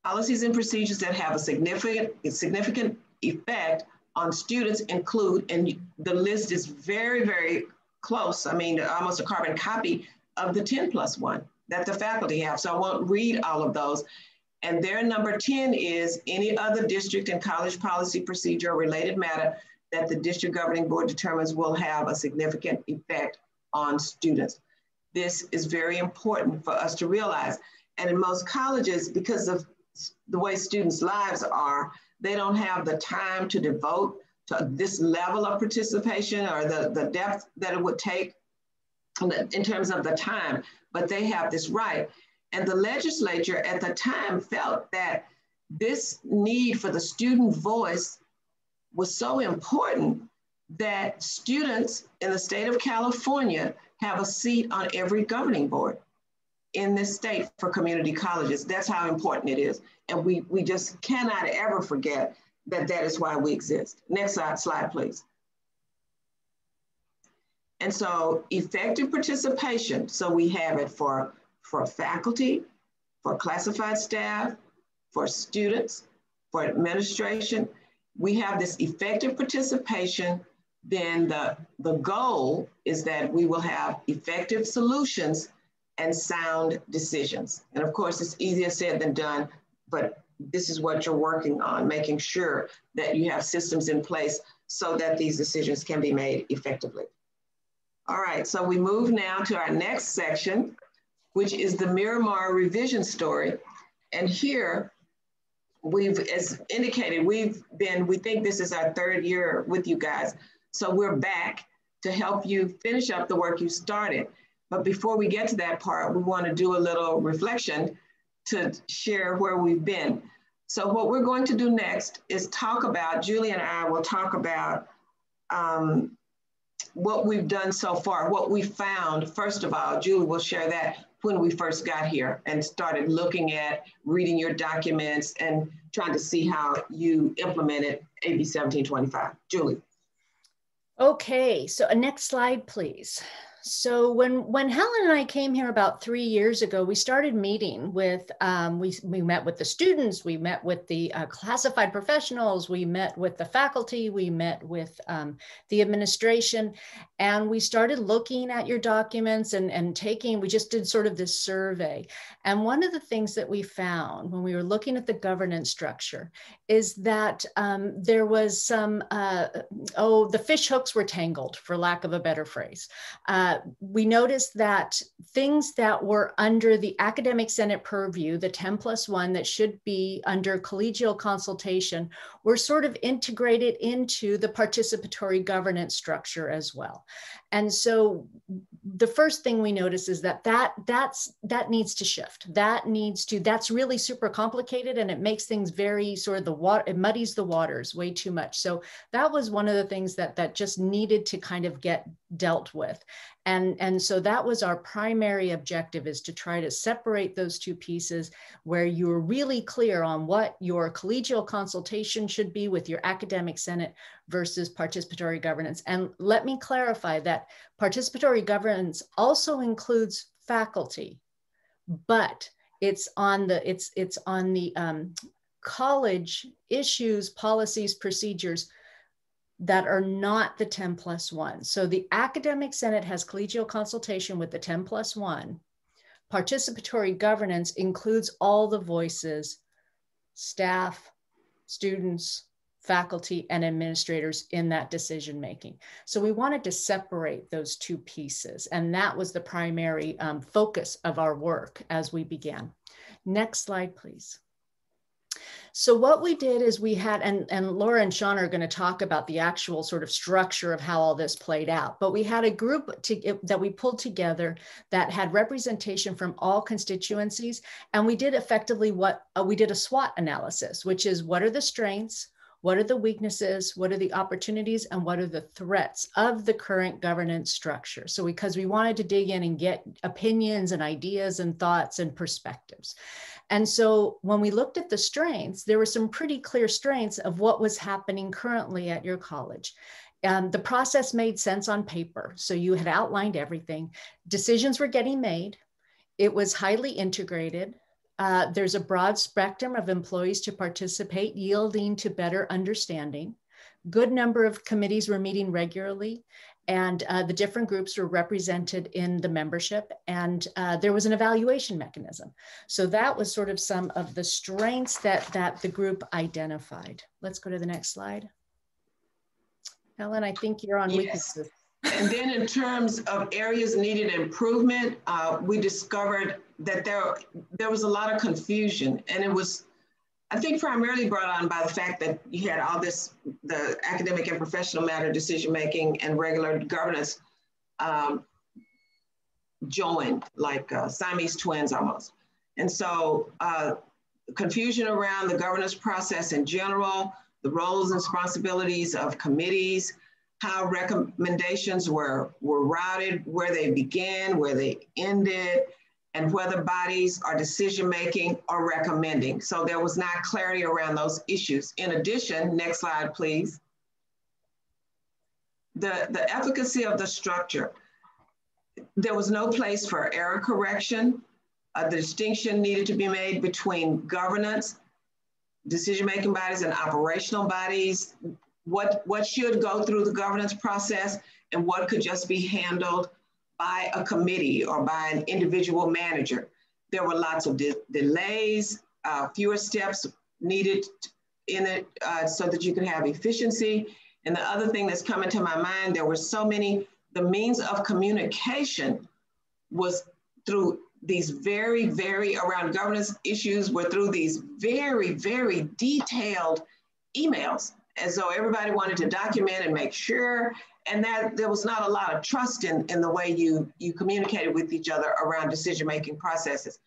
Policies and procedures that have a significant effect on students include, and the list is very, very close. I mean, almost a carbon copy of the 10+1 that the faculty have. So I won't read all of those. And their number 10 is any other district and college policy, procedure, or related matter that the district governing board determines will have a significant effect on students. This is very important for us to realize. And in most colleges, because of the way students' lives are, they don't have the time to devote to this level of participation or the depth that it would take in terms of the time, but they have this right. And the legislature at the time felt that this need for the student voice was so important that students in the state of California have a seat on every governing board in this state for community colleges. That's how important it is. And we just cannot ever forget that that is why we exist. Next slide, please. And so effective participation, so we have it for faculty, for classified staff, for students, for administration. We have this effective participation, then the goal is that we will have effective solutions and sound decisions. And of course, it's easier said than done, but this is what you're working on, making sure that you have systems in place so that these decisions can be made effectively. All right, so we move now to our next section, which is the Miramar revision story. And here, as indicated, we think this is our 3rd year with you guys. So we're back to help you finish up the work you started. But before we get to that part, we want to do a little reflection to share where we've been. So what we're going to do next is talk about, Julie and I will talk about what we've done so far, what we found. First of all, Julie will share that when we first got here and started looking at reading your documents and trying to see how you implemented AB 1725. Julie. Okay, so next slide, please. So when Helen and I came here about 3 years ago, we started meeting with, we met with the students, we met with the classified professionals, we met with the faculty, we met with the administration, and we started looking at your documents and taking, we just did sort of this survey. And one of the things that we found when we were looking at the governance structure is that there was some, the fish hooks were tangled, for lack of a better phrase. We noticed that things that were under the academic senate purview, the 10+1 that should be under collegial consultation, were sort of integrated into the participatory governance structure as well. And so the first thing we notice is that needs to shift. That's really super complicated, and it makes things very sort of it muddies the waters way too much. So that was one of the things that just needed to kind of get dealt with. And so that was our primary objective, is to try to separate those two pieces where you're really clear on what your collegial consultation should be with your academic senate versus participatory governance. And let me clarify that participatory governance also includes faculty, but it's on the college issues, policies, procedures that are not the 10+1. So the academic senate has collegial consultation with the 10+1. Participatory governance includes all the voices, staff, students, faculty, and administrators in that decision making. So we wanted to separate those two pieces, and that was the primary focus of our work as we began. Next slide, please. So what we did is we had, and Laura and Sean are going to talk about the actual sort of structure of how all this played out, but we had a group that we pulled together that had representation from all constituencies, and we did effectively we did a SWOT analysis, which is what are the strengths, what are the weaknesses, what are the opportunities, and what are the threats of the current governance structure? So because we wanted to dig in and get opinions and ideas and thoughts and perspectives. And so when we looked at the strengths, there were some pretty clear strengths of what was happening currently at your college. The process made sense on paper. So you had outlined everything. Decisions were getting made. It was highly integrated. There's a broad spectrum of employees to participate, yielding to better understanding. Good number of committees were meeting regularly, and the different groups were represented in the membership, and there was an evaluation mechanism. So that was sort of some of the strengths that the group identified. Let's go to the next slide. Helen, I think you're on weaknesses. And then in terms of areas needed improvement, we discovered that there was a lot of confusion, and it was, I think, primarily brought on by the fact that you had all this, the academic and professional matter decision-making and regular governance joined, like Siamese twins almost. And so confusion around the governance process in general, the roles and responsibilities of committees, how recommendations were routed, where they began, where they ended, and whether bodies are decision-making or recommending. So there was not clarity around those issues. In addition, next slide, please. The efficacy of the structure. There was no place for error correction. The distinction needed to be made between governance, decision-making bodies, and operational bodies. What should go through the governance process and what could just be handled by a committee or by an individual manager. There were lots of delays, fewer steps needed in it so that you could have efficiency. And the other thing that's coming to my mind, there were so many, the means of communication was through these very, around governance issues were through these very, very detailed emails. And so everybody wanted to document and make sure, And that there was not a lot of trust in the way you communicated with each other around decision-making processes.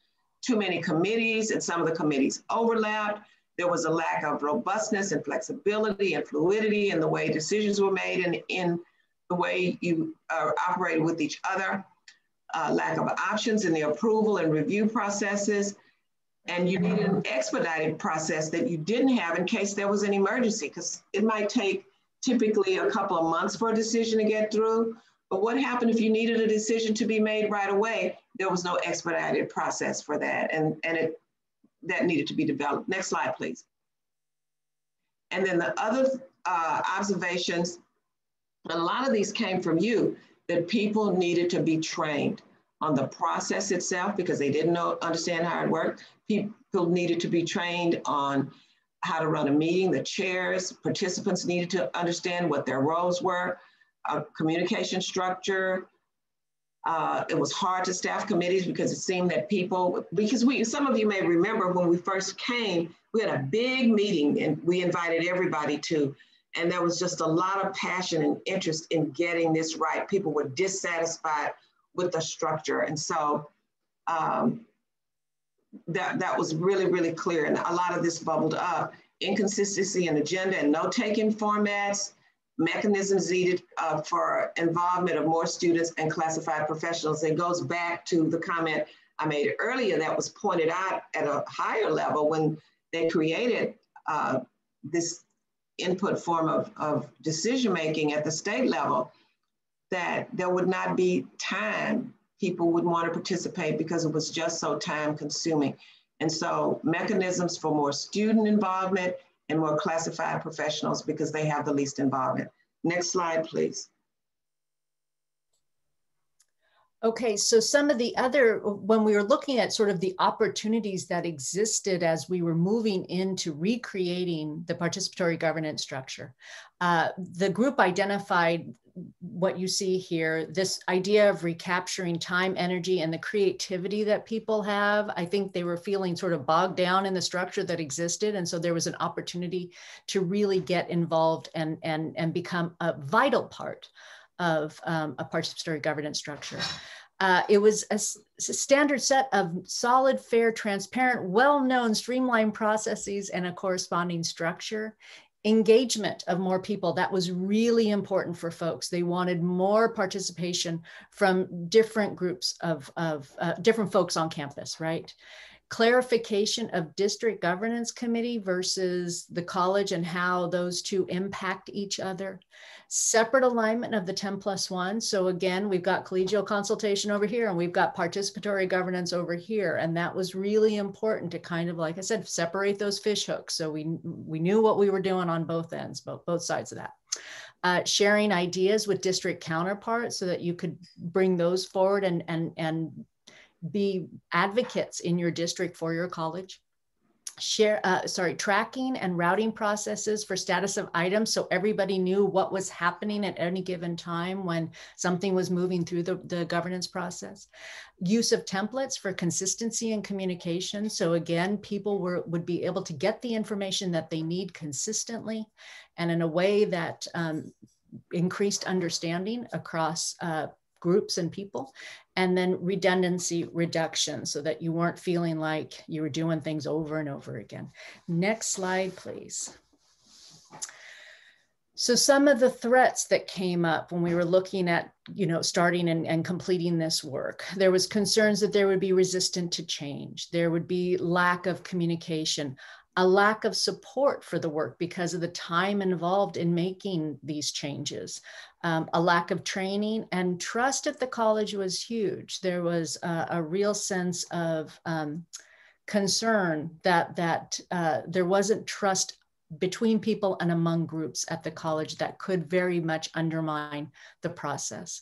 Too many committees, and some of the committees overlapped. There was a lack of robustness and flexibility and fluidity in the way decisions were made and in the way you operated with each other. Lack of options in the approval and review processes. And you needed an expedited process that you didn't have in case there was an emergency, because it might take typically a couple of months for a decision to get through. But what happened if you needed a decision to be made right away? There was no expedited process for that, and that needed to be developed. Next slide, please. And then the other observations, a lot of these came from you, that people needed to be trained on the process itself because they didn't understand how it worked. People needed to be trained on how to run a meeting. The chairs, participants needed to understand what their roles were, communication structure. It was hard to staff committees because it seemed that people, some of you may remember when we first came, we had a big meeting and we invited everybody to, and there was just a lot of passion and interest in getting this right. People were dissatisfied with the structure. And so that was really, really clear. And a lot of this bubbled up. Inconsistency in agenda and note-taking formats, mechanisms needed for involvement of more students and classified professionals. It goes back to the comment I made earlier that was pointed out at a higher level when they created this input form of decision-making at the state level, that there would not be time. People wouldn't want to participate because it was just so time-consuming. And so mechanisms for more student involvement and more classified professionals because they have the least involvement. Next slide, please. Okay, so some of the other, when we were looking at sort of the opportunities that existed as we were moving into recreating the participatory governance structure, the group identified what you see here, this idea of recapturing time, energy, and the creativity that people have. I think they were feeling sort of bogged down in the structure that existed. And so there was an opportunity to really get involved and become a vital part of a participatory governance structure. It was a standard set of solid, fair, transparent, well-known, streamlined processes and a corresponding structure. Engagement of more people, that was really important for folks. They wanted more participation from different groups of different folks on campus, right? Clarification of district governance committee versus the college and how those two impact each other. Separate alignment of the 10+1. So again, we've got collegial consultation over here and we've got participatory governance over here. And that was really important to kind of, like I said, separate those fish hooks. So we knew what we were doing on both ends, both sides of that. Sharing ideas with district counterparts so that you could bring those forward and be advocates in your district for your college. Tracking and routing processes for status of items so everybody knew what was happening at any given time when something was moving through the governance process. Use of templates for consistency and communication. So again, people would be able to get the information that they need consistently and in a way that increased understanding across groups and people. And then redundancy reduction so that you weren't feeling like you were doing things over and over again. Next slide, please. So some of the threats that came up when we were looking at, starting and completing this work, there was concerns that there would be resistance to change. There would be lack of communication, a lack of support for the work because of the time involved in making these changes. A lack of training and trust at the college was huge. There was a real sense of concern that there wasn't trust between people and among groups at the college that could very much undermine the process.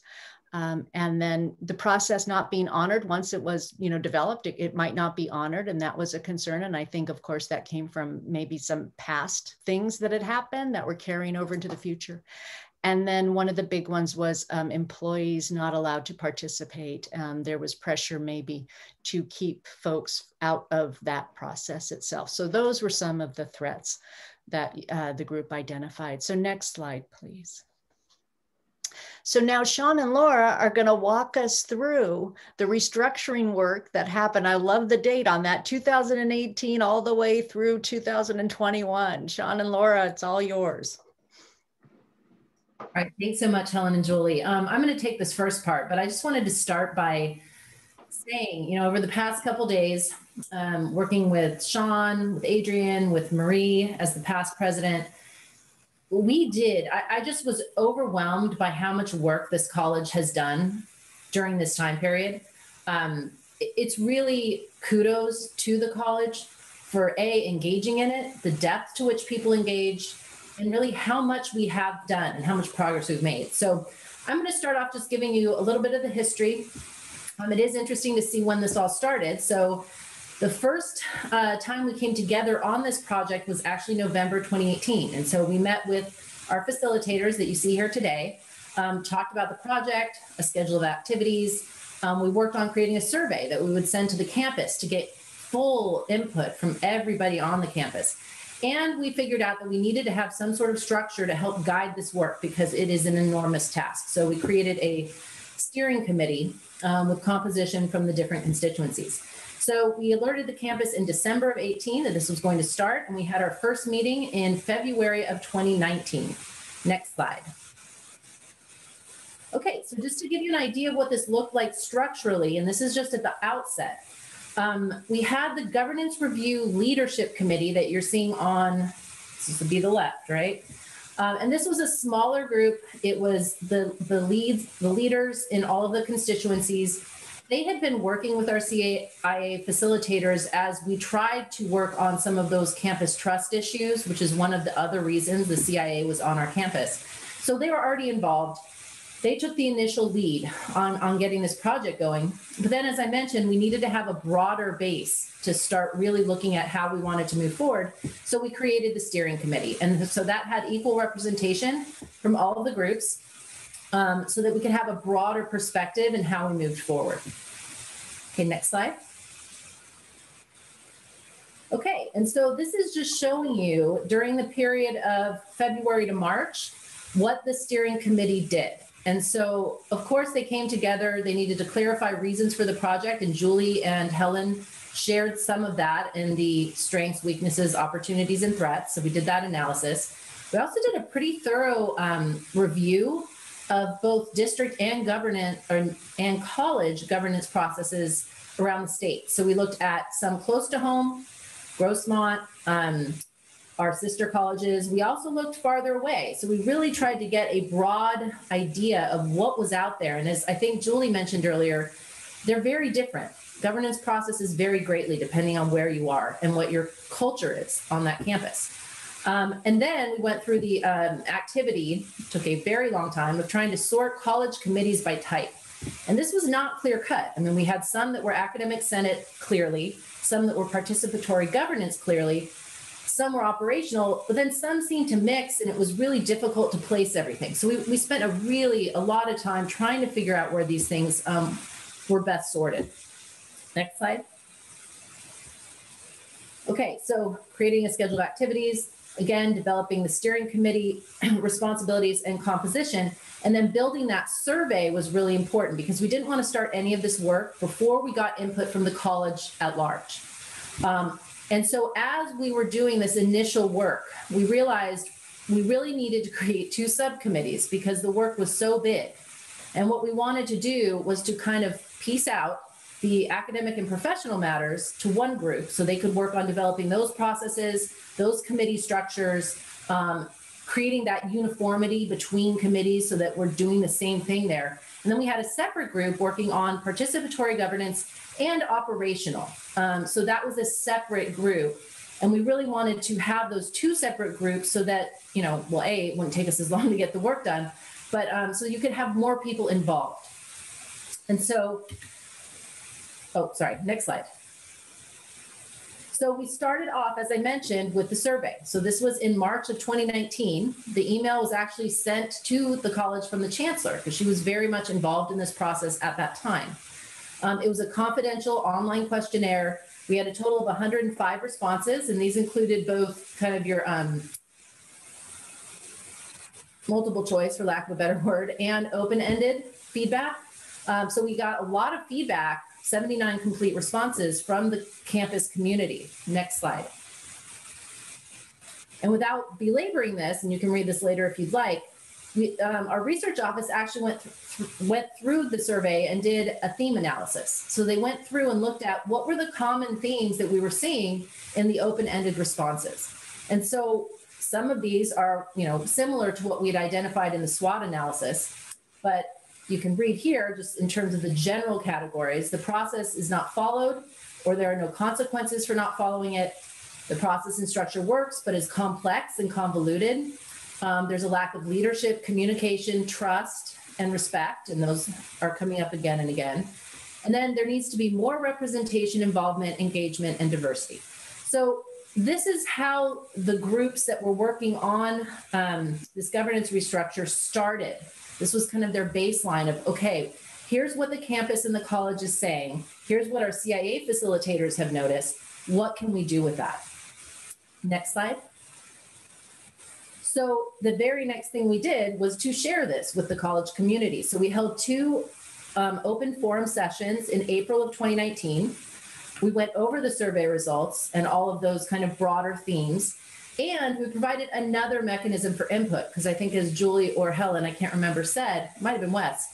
And then the process not being honored once it was, developed, it might not be honored. And that was a concern. And I think, of course, that came from maybe some past things that had happened that were carrying over into the future. And then one of the big ones was employees not allowed to participate. There was pressure maybe to keep folks out of that process itself. So those were some of the threats that the group identified. So next slide, please. So now Sean and Laura are going to walk us through the restructuring work that happened. I love the date on that, 2018 all the way through 2021. Sean and Laura, it's all yours. All right, thanks so much, Helen and Julie. I'm going to take this first part, but I just wanted to start by saying, over the past couple days, working with Sean, with Adrian, with Marie as the past president, I just was overwhelmed by how much work this college has done during this time period. It's really kudos to the college for engaging in it, the depth to which people engaged, and really how much we have done and how much progress we've made. So I'm going to start off just giving you a little bit of the history. It is interesting to see when this all started. So the first time we came together on this project was actually November 2018. And so we met with our facilitators that you see here today, talked about the project, a schedule of activities. We worked on creating a survey that we would send to the campus to get full input from everybody on the campus. And we figured out that we needed to have some sort of structure to help guide this work because it is an enormous task. So we created a steering committee with composition from the different constituencies. So we alerted the campus in December of 18 that this was going to start, and we had our first meeting in February of 2019. Next slide. Okay, so just to give you an idea of what this looked like structurally, and this is just at the outset, we had the Governance Review Leadership Committee that you're seeing on, this would be the left, right? And this was a smaller group. It was the leaders in all of the constituencies. They had been working with our CIA facilitators as we tried to work on some of those campus trust issues, which is one of the other reasons the CIA was on our campus. So they were already involved. They took the initial lead on getting this project going. But then, as I mentioned, we needed to have a broader base to start really looking at how we wanted to move forward. So we created the steering committee. And so that had equal representation from all of the groups so that we could have a broader perspective in how we moved forward. Okay, next slide. Okay, and so this is just showing you during the period of February to March what the steering committee did. And so, of course, they came together. They needed to clarify reasons for the project, and Julie and Helen shared some of that in the strengths, weaknesses, opportunities, and threats. So we did that analysis. We also did a pretty thorough review of both district and governance and college governance processes around the state. So we looked at some close to home, Grossmont, our sister colleges. We also looked farther away. So we really tried to get a broad idea of what was out there. And as I think Julie mentioned earlier, they're very different. Governance processes vary greatly depending on where you are and what your culture is on that campus. And then we went through the activity, took a very long time, of trying to sort college committees by type. And this was not clear cut. I mean, we had some that were academic senate clearly, some that were participatory governance clearly, some were operational, but then some seemed to mix, and it was really difficult to place everything. So we spent a lot of time trying to figure out where these things were best sorted. Next slide. Okay, so creating a schedule of activities, again, developing the steering committee responsibilities and composition, and then building that survey was really important because we didn't want to start any of this work before we got input from the college at large. And so as we were doing this initial work, we realized we really needed to create 2 subcommittees because the work was so big. And what we wanted to do was to kind of piece out the academic and professional matters to one group so they could work on developing those processes, those committee structures, creating that uniformity between committees so that we're doing the same thing there. And then we had a separate group working on participatory governance and operational. So that was a separate group. And we really wanted to have those 2 separate groups so that, well, it wouldn't take us as long to get the work done, but so you could have more people involved. And so, next slide. So we started off, as I mentioned, with the survey. So this was in March of 2019. The email was actually sent to the college from the chancellor because she was very much involved in this process at that time. It was a confidential online questionnaire. We had a total of 105 responses, and these included both kind of your multiple choice, for lack of a better word, and open-ended feedback. So we got a lot of feedback, 79 complete responses from the campus community. Next slide. And without belaboring this, and you can read this later if you'd like, our research office actually went through the survey and did a theme analysis. So they went through and looked at what were the common themes that we were seeing in the open-ended responses. And so some of these are, similar to what we had identified in the SWOT analysis, but you can read here, just in terms of the general categories: the process is not followed, or there are no consequences for not following it. The process and structure works, but is complex and convoluted. There's a lack of leadership, communication, trust, and respect, and those are coming up again and again. And then there needs to be more representation, involvement, engagement, and diversity. So this is how the groups that were working on this governance restructure started. This was kind of their baseline of, okay, here's what the campus and the college is saying. Here's what our CIA facilitators have noticed. What can we do with that? Next slide. So the very next thing we did was to share this with the college community. So we held 2 open forum sessions in April of 2019. We went over the survey results and all of those kind of broader themes. And we provided another mechanism for input, because I think, as Julie or Helen, I can't remember, said, it might have been Wes,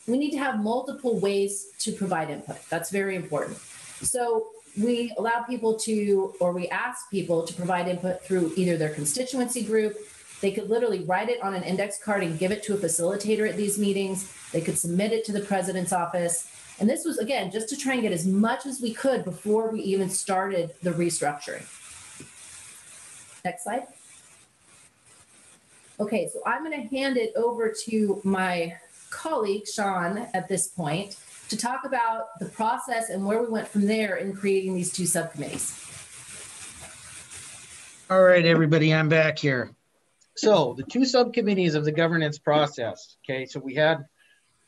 we need to have multiple ways to provide input. That's very important. So we allow people to, or we ask people to provide input through either their constituency group. They could literally write it on an index card and give it to a facilitator at these meetings. They could submit it to the president's office. And this was, again, just to try and get as much as we could before we even started the restructuring. Next slide. Okay, so I'm going to hand it over to my colleague, Sean, at this point, to talk about the process and where we went from there in creating these 2 subcommittees. All right, everybody, I'm back here. So the 2 subcommittees of the governance process. Okay, so we had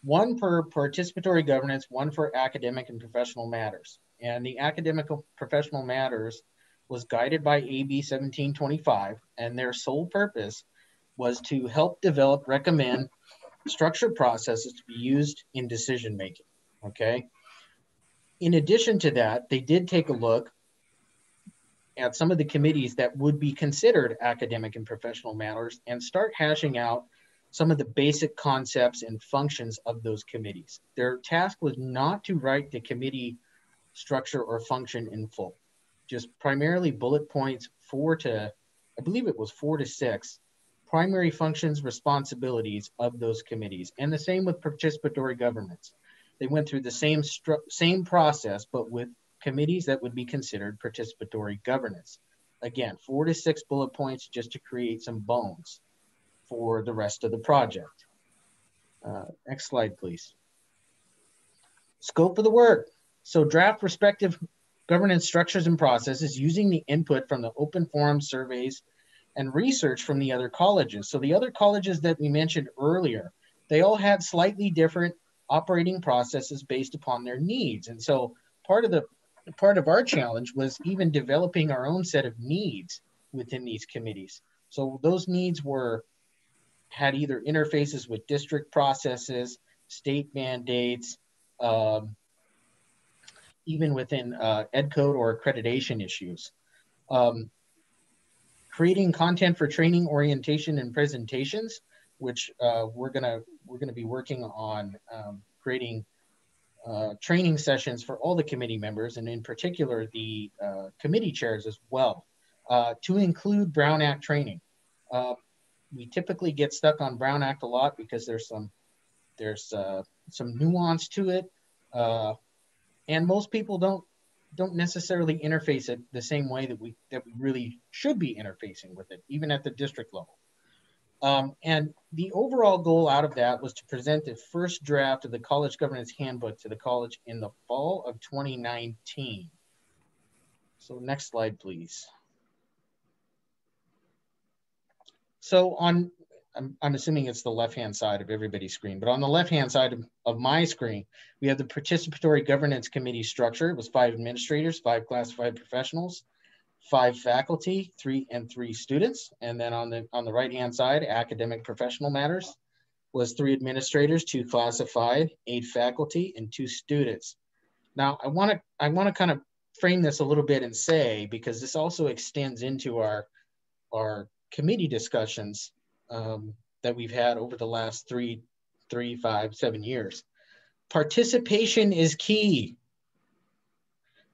one for participatory governance, one for academic and professional matters. And the academic and professional matters was guided by AB 1725, and their sole purpose was to help develop, recommend structured processes to be used in decision making. Okay. In addition to that, they did take a look at some of the committees that would be considered academic and professional matters and start hashing out some of the basic concepts and functions of those committees. Their task was not to write the committee structure or function in full, just primarily bullet points, 4 to 6 primary functions, responsibilities of those committees. And the same with participatory governance. They went through the same process, but with committees that would be considered participatory governance. Again, 4 to 6 bullet points just to create some bones for the rest of the project. Next slide, please. Scope of the work. So draft respective governance structures and processes using the input from the open forum surveys and research from the other colleges. So the other colleges that we mentioned earlier, they all had slightly different operating processes based upon their needs. And so part of our challenge was even developing our own set of needs within these committees. So those needs had either interfaces with district processes, state mandates, even within ed code or accreditation issues. Creating content for training, orientation, and presentations, which we're gonna be working on creating training sessions for all the committee members, and in particular the committee chairs as well, to include Brown Act training. We typically get stuck on Brown Act a lot because there's some nuance to it, and most people don't necessarily interface it the same way that we really should be interfacing with it, even at the district level. And the overall goal out of that was to present the first draft of the College Governance Handbook to the college in the fall of 2019. So next slide, please. So I'm assuming it's the left-hand side of everybody's screen, but on the left-hand side of my screen, we have the Participatory Governance Committee structure. It was 5 administrators, 5 classified professionals, 5 faculty, 3 students. And then on the right-hand side, academic professional matters was 3 administrators, 2 classified, 8 faculty, and 2 students. Now, I want to kind of frame this a little bit and say, because this also extends into our committee discussions that we've had over the last 3, 5, 7 years. Participation is key.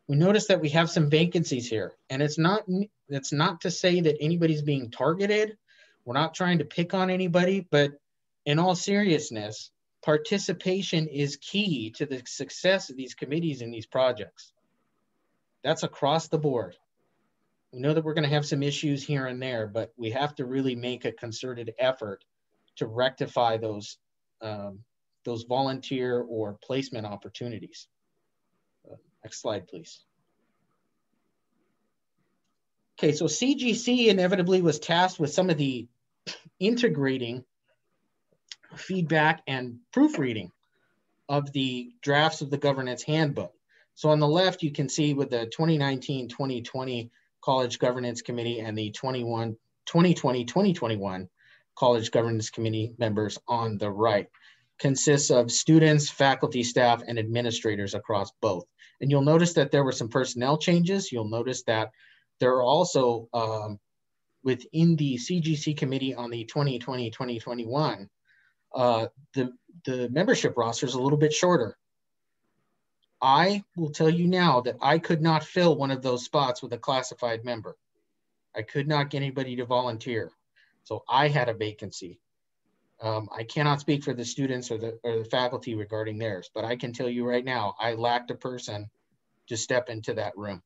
We notice that we have some vacancies here, and it's not to say that anybody's being targeted. We're not trying to pick on anybody, but in all seriousness, participation is key to the success of these committees and these projects. That's across the board. We know that we're going to have some issues here and there, but we have to really make a concerted effort to rectify those volunteer or placement opportunities. Next slide, please. Okay, so CGC inevitably was tasked with some of the integrating feedback and proofreading of the drafts of the governance handbook. So on the left, you can see with the 2019-2020 College Governance Committee and the 2020-2021 College Governance Committee members on the right. Consists of students, faculty, staff, and administrators across both. And you'll notice that there were some personnel changes. You'll notice that there are also within the CGC committee on the 2020-2021, the membership roster is a little bit shorter. I will tell you now that I could not fill one of those spots with a classified member. I could not get anybody to volunteer. So I had a vacancy. I cannot speak for the students or the faculty regarding theirs, but I can tell you right now, I lacked a person to step into that room.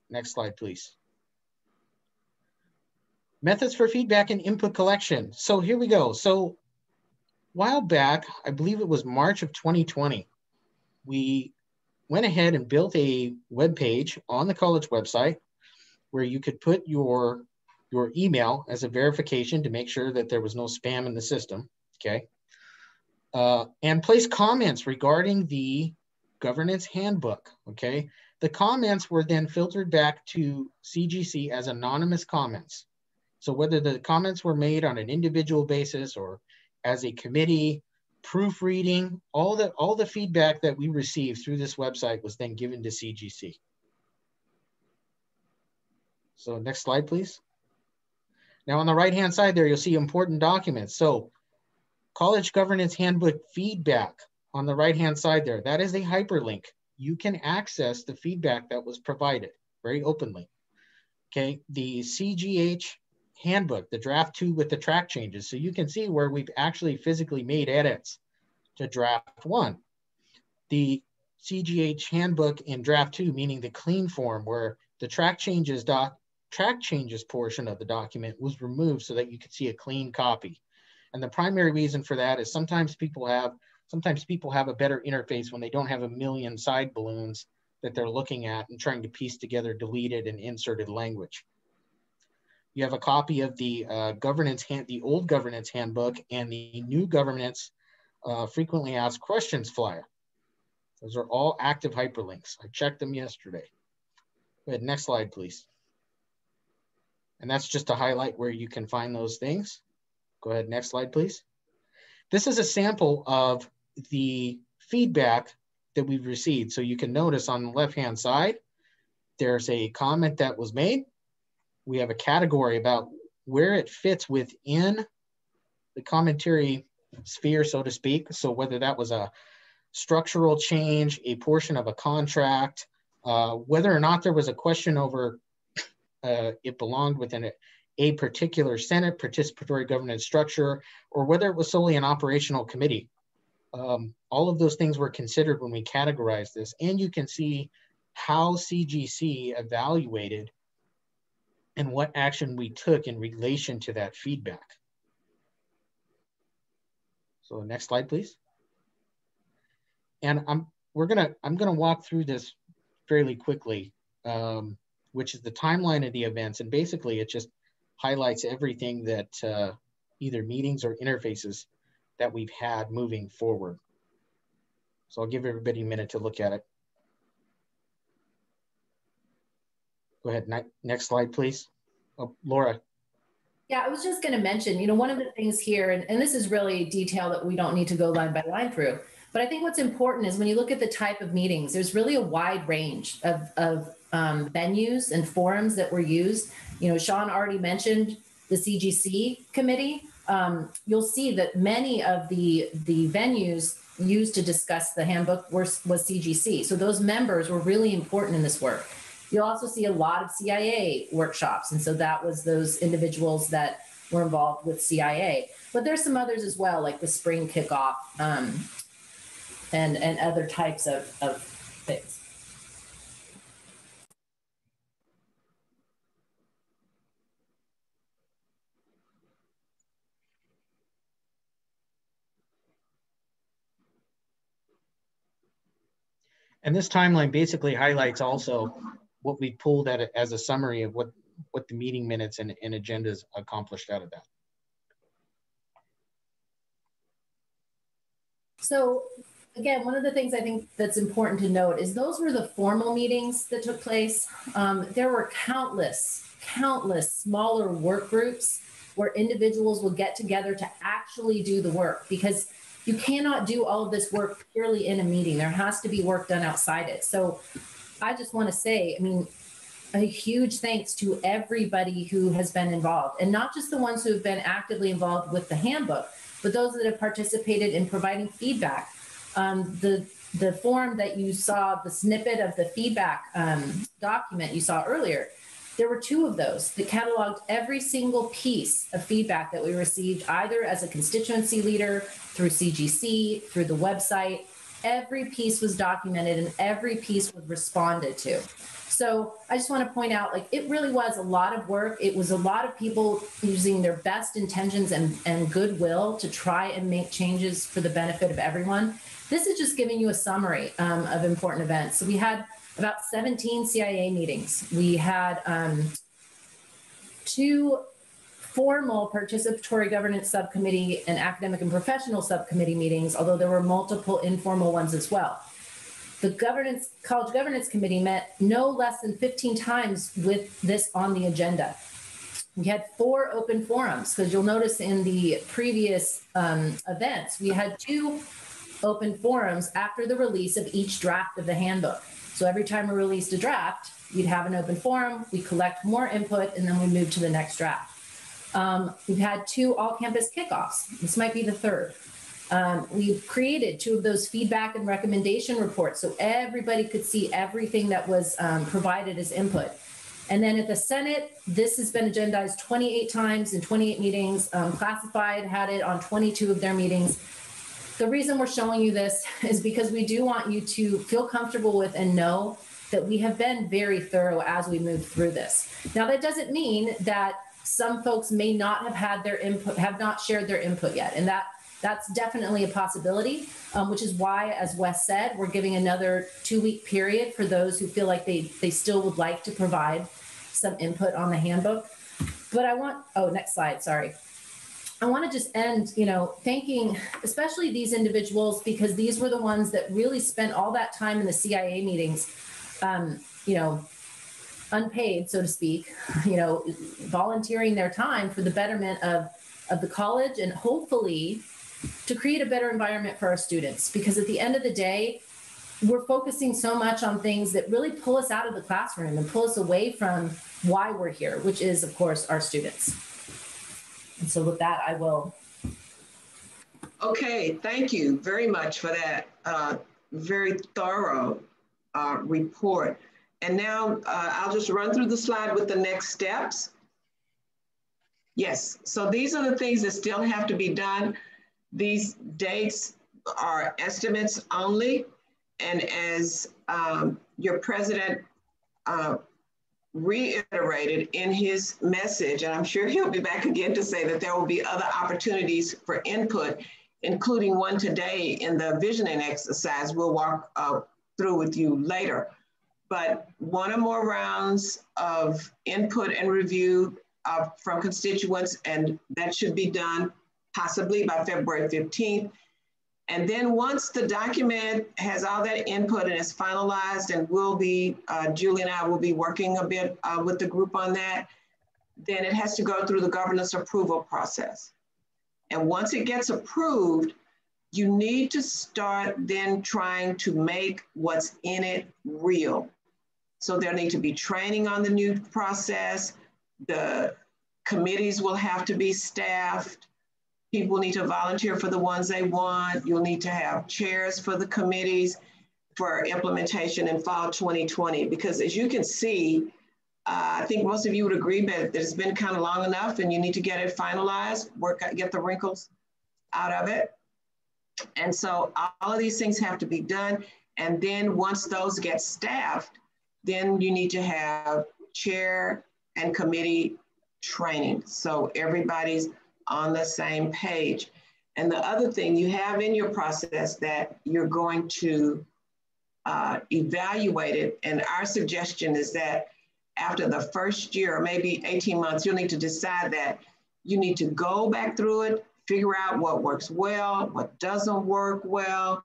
Next slide, please. Methods for feedback and input collection. So here we go. So a while back, I believe it was March of 2020, we went ahead and built a web page on the college website where you could put your email as a verification to make sure that there was no spam in the system, okay? And place comments regarding the governance handbook, okay? The comments were then filtered back to CGC as anonymous comments. So whether the comments were made on an individual basis or as a committee, proofreading, all the feedback that we received through this website was then given to CGC. So next slide, please. Now on the right-hand side there, you'll see important documents. So College Governance Handbook feedback on the right-hand side there, that is a hyperlink. You can access the feedback that was provided very openly. Okay, the CGH handbook, the draft 2 with the track changes. So you can see where we've actually physically made edits to draft 1. The CGH handbook in draft 2, meaning the clean form where the track changes portion of the document was removed so that you could see a clean copy. And the primary reason for that is sometimes people have a better interface when they don't have a million side balloons that they're looking at and trying to piece together deleted and inserted language. You have a copy of the the old governance handbook and the new governance frequently asked questions flyer. Those are all active hyperlinks. I checked them yesterday. Go ahead, next slide, please. And that's just to highlight where you can find those things. Go ahead, next slide, please. This is a sample of the feedback that we've received. So you can notice on the left-hand side, there's a comment that was made. We have a category about where it fits within the commentary sphere, so to speak. So whether that was a structural change, a portion of a contract, whether or not there was a question over it belonged within a particular Senate participatory governance structure, or whether it was solely an operational committee. All of those things were considered when we categorized this, and you can see how CGC evaluated and what action we took in relation to that feedback. So next slide, please. And I'm gonna walk through this fairly quickly, which is the timeline of the events. And basically it just highlights everything that either meetings or interfaces that we've had moving forward. So I'll give everybody a minute to look at it. Go ahead, next slide, please. Oh, Laura. Yeah, I was just going to mention, you know, one of the things here, and this is really detail that we don't need to go line by line through, but I think what's important is when you look at the type of meetings, there's really a wide range of venues and forums that were used. You know, Sean already mentioned the CGC committee. You'll see that many of the venues used to discuss the handbook was CGC. So those members were really important in this work. You'll also see a lot of CIA workshops. And so that was those individuals that were involved with CIA. But there's some others as well, like the spring kickoff and other types of things. And this timeline basically highlights also what we pulled at it as a summary of what the meeting minutes and agendas accomplished out of that. So again, one of the things I think that's important to note is those were the formal meetings that took place. There were countless smaller work groups where individuals will get together to actually do the work, because you cannot do all of this work purely in a meeting. There has to be work done outside it. So I just want to say, I mean, a huge thanks to everybody who has been involved, and not just the ones who have been actively involved with the handbook, but those that have participated in providing feedback. The form that you saw, the snippet of the feedback document you saw earlier, there were 2 of those that cataloged every single piece of feedback that we received, either as a constituency leader, through CGC, through the website. Every piece was documented and every piece was responded to. So I just want to point out, like, it really was a lot of work. It was a lot of people using their best intentions and goodwill to try and make changes for the benefit of everyone. This is just giving you a summary of important events. So we had about 17 CIA meetings. We had 2 formal participatory governance subcommittee and academic and professional subcommittee meetings, although there were multiple informal ones as well. The college governance committee met no less than 15 times with this on the agenda. We had 4 open forums, because you'll notice in the previous events, we had 2 open forums after the release of each draft of the handbook. So every time we released a draft, we'd have an open forum, we collect more input, and then we move to the next draft. We've had 2 all-campus kickoffs. This might be the 3rd. We've created 2 of those feedback and recommendation reports so everybody could see everything that was provided as input. And then at the Senate, this has been agendized 28 times in 28 meetings. Classified had it on 22 of their meetings. The reason we're showing you this is because we do want you to feel comfortable with and know that we have been very thorough as we move through this. Now, that doesn't mean that some folks may not have had their input, have not shared their input yet. And that's definitely a possibility, which is why, as Wes said, we're giving another 2-week period for those who feel like they still would like to provide some input on the handbook. But I want, next slide, sorry. I want to just end, thanking especially these individuals, because these were the ones that really spent all that time in the CIA meetings, unpaid, so to speak, volunteering their time for the betterment of the college, and hopefully to create a better environment for our students. Because at the end of the day, we're focusing so much on things that really pull us out of the classroom and pull us away from why we're here, which is, of course, our students. And so with that, I will. Okay, thank you very much for that very thorough report. And now I'll just run through the slide with the next steps. Yes, so these are the things that still have to be done. These dates are estimates only. And as your president reiterated in his message, and I'm sure he'll be back again to say that there will be other opportunities for input, including one today in the visioning exercise we'll walk through with you later. But 1 or more rounds of input and review from constituents, and that should be done possibly by February 15th. And then once the document has all that input and is finalized, and we'll be, Julie and I will be working a bit with the group on that, then it has to go through the governance approval process. And once it gets approved, you need to start then trying to make what's in it real. So there need to be training on the new process. The committees will have to be staffed. People need to volunteer for the ones they want. You'll need to have chairs for the committees for implementation in fall 2020. Because as you can see, I think most of you would agree that it's been kind of long enough and you need to get it finalized, get the wrinkles out of it. And so all of these things have to be done. And then once those get staffed, then you need to have chair and committee training. So everybody's on the same page. And the other thing you have in your process that you're going to evaluate it. And our suggestion is that after the first year, or maybe 18 months, you'll need to decide that you need to go back through it, figure out what works well, what doesn't work well,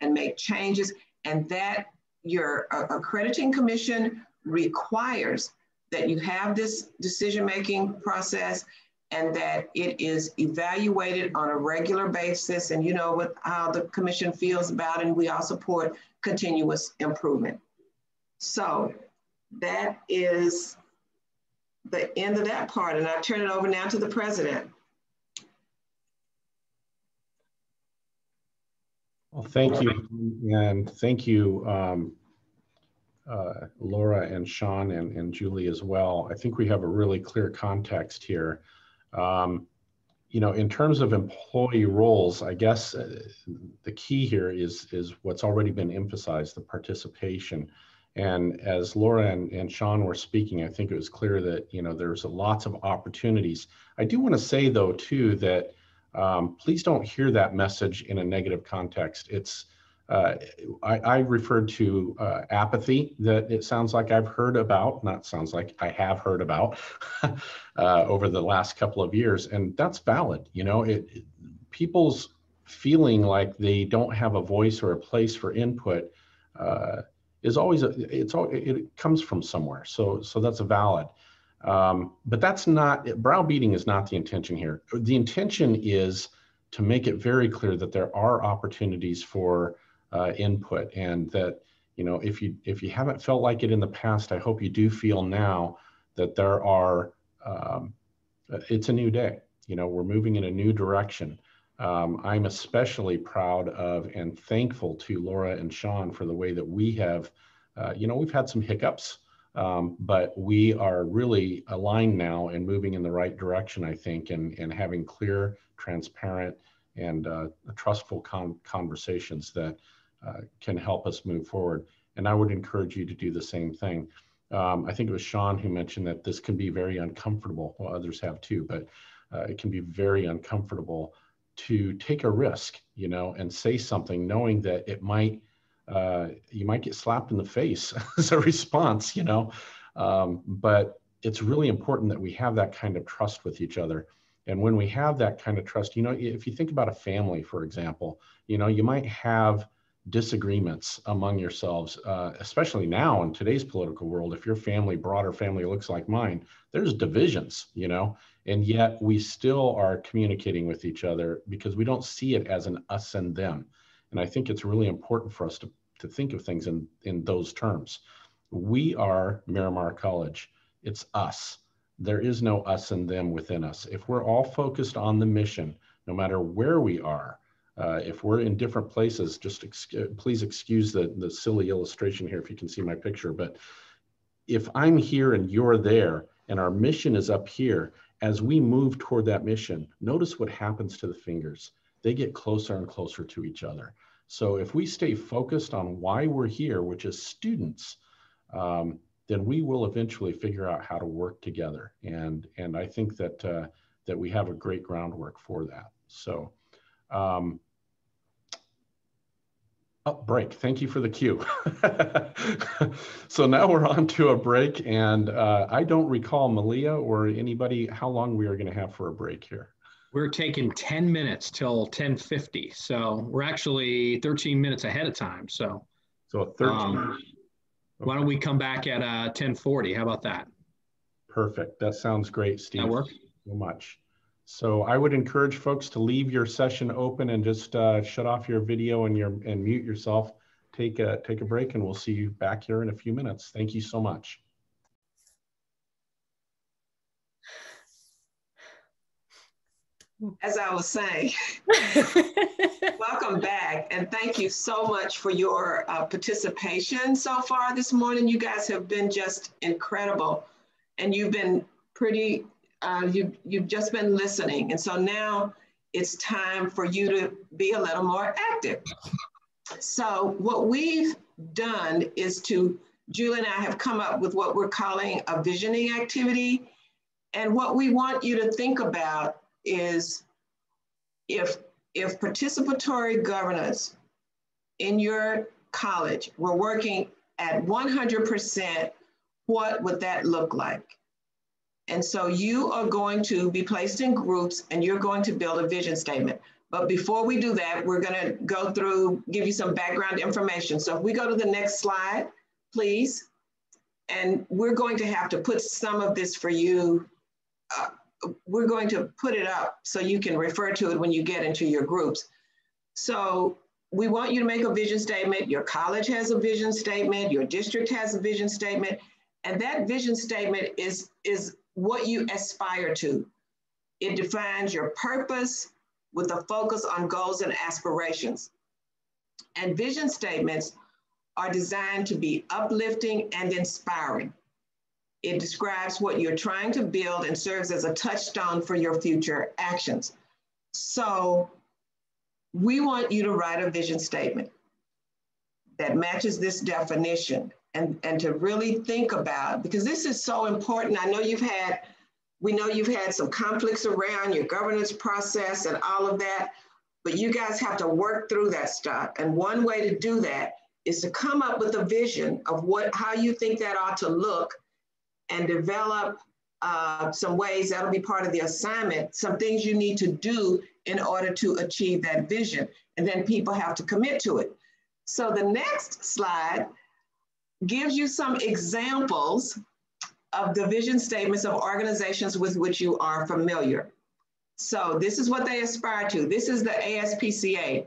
and make changes. And that your accrediting commission requires that you have this decision-making process and that it is evaluated on a regular basis. And you know how the commission feels about it, and we all support continuous improvement. So that is the end of that part. And I turn it over now to the president. Well, thank you. And thank you, Laura and Sean and Julie as well. I think we have a really clear context here. You know, in terms of employee roles, I guess the key here is what's already been emphasized, the participation. And as Laura and Sean were speaking, I think it was clear that, you know, there's lots of opportunities. I do want to say, though, too, that please don't hear that message in a negative context. It's, I referred to apathy that it sounds like I've heard about, not sounds like I have heard about over the last couple of years. And that's valid. You know, people's feeling like they don't have a voice or a place for input is always, it comes from somewhere. So that's valid. But that's not, browbeating is not the intention here. The intention is to make it very clear that there are opportunities for input, and that, you know, if you haven't felt like it in the past, I hope you do feel now that there are, it's a new day. You know, we're moving in a new direction. I'm especially proud of and thankful to Laura and Sean for the way that we have, you know, we've had some hiccups, but we are really aligned now and moving in the right direction, I think, and having clear, transparent, and trustful conversations that can help us move forward. And I would encourage you to do the same thing. I think it was Sean who mentioned that this can be very uncomfortable. Well, others have too, but it can be very uncomfortable to take a risk, you know, and say something knowing that it might, you might get slapped in the face as a response, you know, but it's really important that we have that kind of trust with each other. And when we have that kind of trust, you know, if you think about a family, for example, you know, you might have disagreements among yourselves, especially now in today's political world. If your family, broader family looks like mine, there's divisions, you know, and yet we still are communicating with each other because we don't see it as an us and them. And I think it's really important for us to think of things in those terms. We are Miramar College. It's us. There is no us and them within us. If we're all focused on the mission, no matter where we are, if we're in different places, just please excuse the silly illustration here if you can see my picture, but if I'm here and you're there and our mission is up here, as we move toward that mission, notice what happens to the fingers. They get closer and closer to each other. So if we stay focused on why we're here, which is students, then we will eventually figure out how to work together. And I think that, that we have a great groundwork for that. So, break. Thank you for the cue. So now we're on to a break, and I don't recall, Malia or anybody, how long we are going to have for a break here. We're taking 10 minutes till 10:50. So we're actually 13 minutes ahead of time. So 13. Why don't we come back at 10:40? How about that? Perfect. That sounds great, Steve. That work? Thank you so much. So I would encourage folks to leave your session open and just shut off your video and mute yourself. Take a break, and we'll see you back here in a few minutes. Thank you so much. As I was saying, welcome back, and thank you so much for your participation so far this morning. You guys have been just incredible, and you've been pretty, you've just been listening. And so now it's time for you to be a little more active. So what we've done is Julie and I have come up with what we're calling a visioning activity. And what we want you to think about is if participatory governance in your college were working at 100%, what would that look like? And so you are going to be placed in groups and you're going to build a vision statement. But before we do that, we're going to go through, give you some background information. So if we go to the next slide, please. And we're going to have to put some of this for you. We're going to put it up so you can refer to it when you get into your groups. So we want you to make a vision statement. Your college has a vision statement. Your district has a vision statement. And that vision statement is what you aspire to. It defines your purpose with a focus on goals and aspirations. And vision statements are designed to be uplifting and inspiring. It describes what you're trying to build and serves as a touchstone for your future actions. So we want you to write a vision statement that matches this definition and to really think about, because this is so important. I know we know you've had some conflicts around your governance process and all of that, but you guys have to work through that stuff. And one way to do that is to come up with a vision of how you think that ought to look, and develop some ways that'll be part of the assignment, some things you need to do in order to achieve that vision. And then people have to commit to it. So the next slide gives you some examples of the vision statements of organizations with which you are familiar. So this is what they aspire to. This is the ASPCA,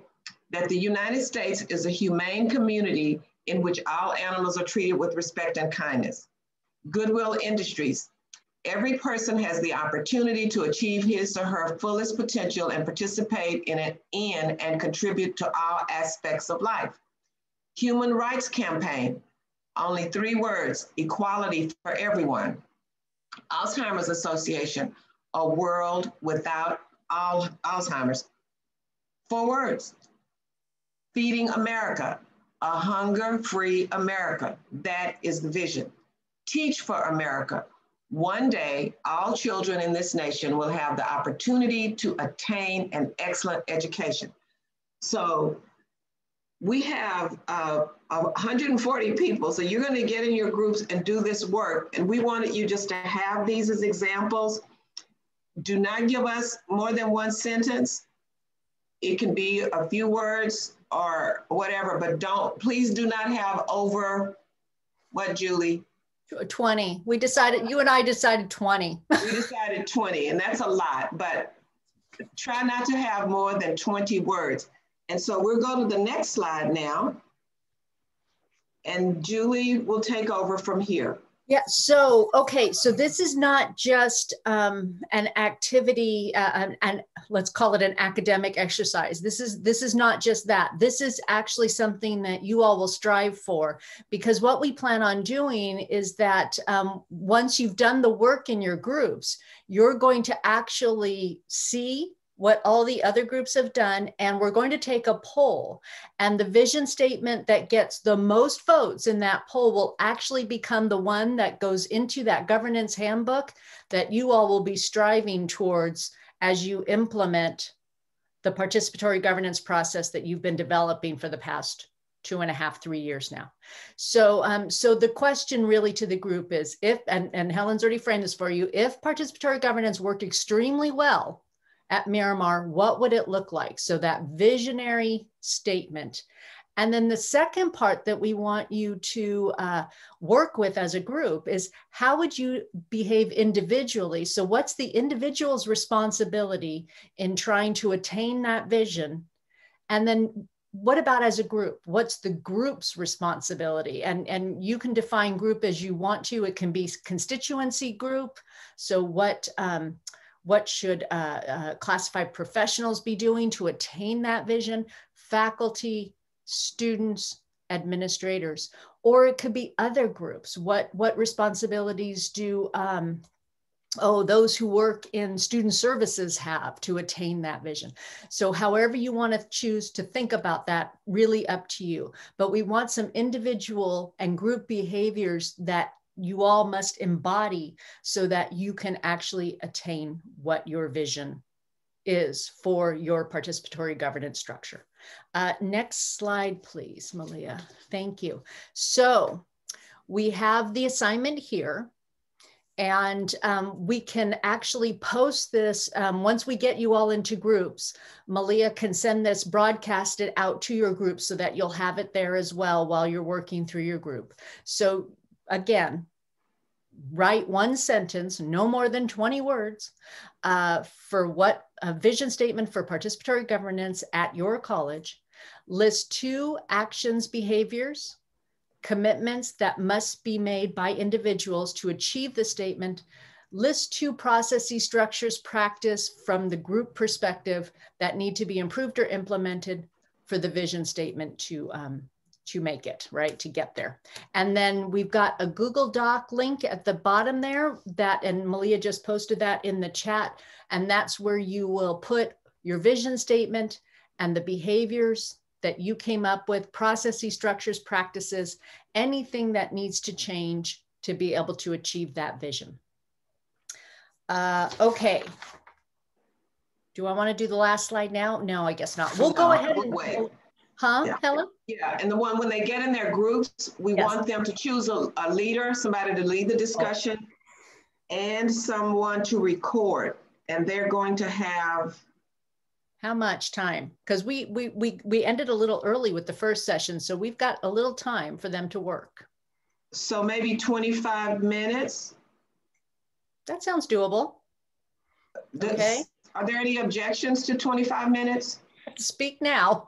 that the United States is a humane community in which all animals are treated with respect and kindness. Goodwill Industries, every person has the opportunity to achieve his or her fullest potential and participate in and contribute to all aspects of life. Human Rights Campaign, only 3 words, equality for everyone. Alzheimer's Association, a world without Alzheimer's, 4 words. Feeding America, a hunger-free America. That is the vision. Teach for America. One day, all children in this nation will have the opportunity to attain an excellent education. So we have 140 people. So you're going to get in your groups and do this work. And we wanted you just to have these as examples. Do not give us more than 1 sentence. It can be a few words or whatever, but please do not have over, what, Julie? 20. We decided, you and I decided 20. We decided 20, and that's a lot, but try not to have more than 20 words. And so we'll go to the next slide now, and Julie will take over from here. Yeah, so, okay, so this is not just an activity, and let's call it an academic exercise. This is not just that. This is actually something that you all will strive for, because what we plan on doing is that once you've done the work in your groups, you're going to actually see what all the other groups have done, and we're going to take a poll, and the vision statement that gets the most votes in that poll will actually become the one that goes into that governance handbook that you all will be striving towards as you implement the participatory governance process that you've been developing for the past 2.5, 3 years now. So, so the question really to the group is, if, and Helen's already framed this for you, if participatory governance worked extremely well at Miramar, what would it look like? So that visionary statement. And then the second part that we want you to work with as a group is how would you behave individually? So what's the individual's responsibility in trying to attain that vision? And then what about as a group? What's the group's responsibility? And you can define group as you want to. It can be constituency group. So what should classified professionals be doing to attain that vision? Faculty, students, administrators, or it could be other groups. What responsibilities do those who work in student services have to attain that vision? So however you want to choose to think about that, really up to you. But we want some individual and group behaviors that you all must embody so that you can actually attain what your vision is for your participatory governance structure. Next slide, please, Malia. Thank you. So we have the assignment here, and we can actually post this once we get you all into groups. Malia can send this, broadcast it out to your group so that you'll have it there as well while you're working through your group. So again, write one sentence, no more than 20 words, for what a vision statement for participatory governance at your college. List 2 actions, behaviors, commitments that must be made by individuals to achieve the statement. List 2 processes, structures, practice from the group perspective that need to be improved or implemented for the vision statement to make it, right, to get there. And then we've got a Google Doc link at the bottom there and Malia just posted that in the chat. And that's where you will put your vision statement and the behaviors that you came up with, processes, structures, practices, anything that needs to change to be able to achieve that vision. Okay. Do I want to do the last slide now? No, I guess not. We'll go ahead and wait. Huh, yeah. Helen? Yeah, and the one when they get in their groups, we want them to choose a leader, somebody to lead the discussion, and someone to record. And they're going to have how much time? Because we ended a little early with the first session, so we've got a little time for them to work. So maybe 25 minutes. That sounds doable. Okay. Are there any objections to 25 minutes? Speak now.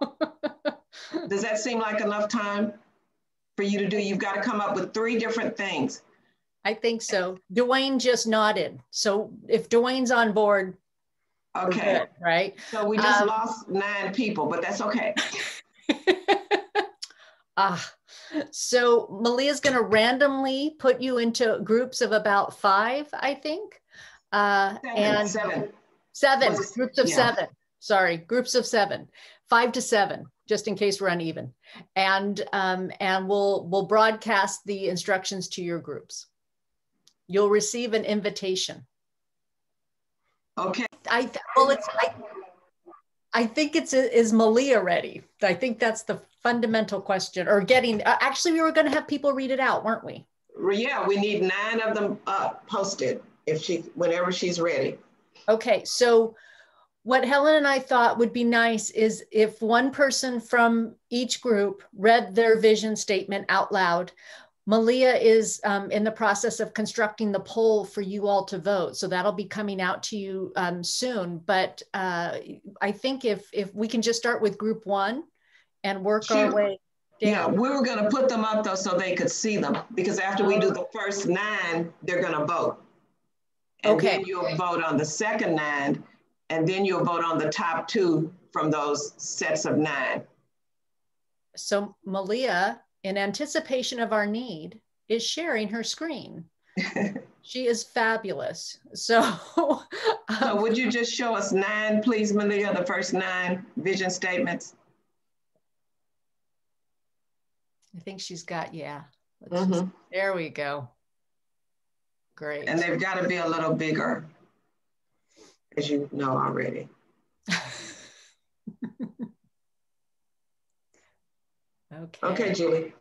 Does that seem like enough time for you to do? You've got to come up with 3 different things. I think so. Dwayne just nodded. So if Dwayne's on board, okay, good, right? So we just lost 9 people, but that's okay. So Malia's going to randomly put you into groups of about 5, I think. Seven. Groups of 7. Sorry, groups of 7, 5 to 7, just in case we're uneven. And we'll broadcast the instructions to your groups. You'll receive an invitation. Okay. I think is Malia ready? I think that's the fundamental question, or getting, actually we were going to have people read it out, weren't we? Yeah, we need 9 of them posted whenever she's ready. Okay, so what Helen and I thought would be nice is if one person from each group read their vision statement out loud. Malia is in the process of constructing the poll for you all to vote. So that'll be coming out to you soon. But I think if we can just start with group 1 and work our way down. Yeah, we were going to put them up though so they could see them, because after we do the first 9, they're going to vote. And then you'll vote on the second 9, and then you'll vote on the top 2 from those sets of 9. So Malia, in anticipation of our need, is sharing her screen. She is fabulous. So would you just show us 9, please, Malia, the first 9 vision statements? I think she's got, yeah. There we go. Great. And they've got to be a little bigger, as you know already. Okay, Julie.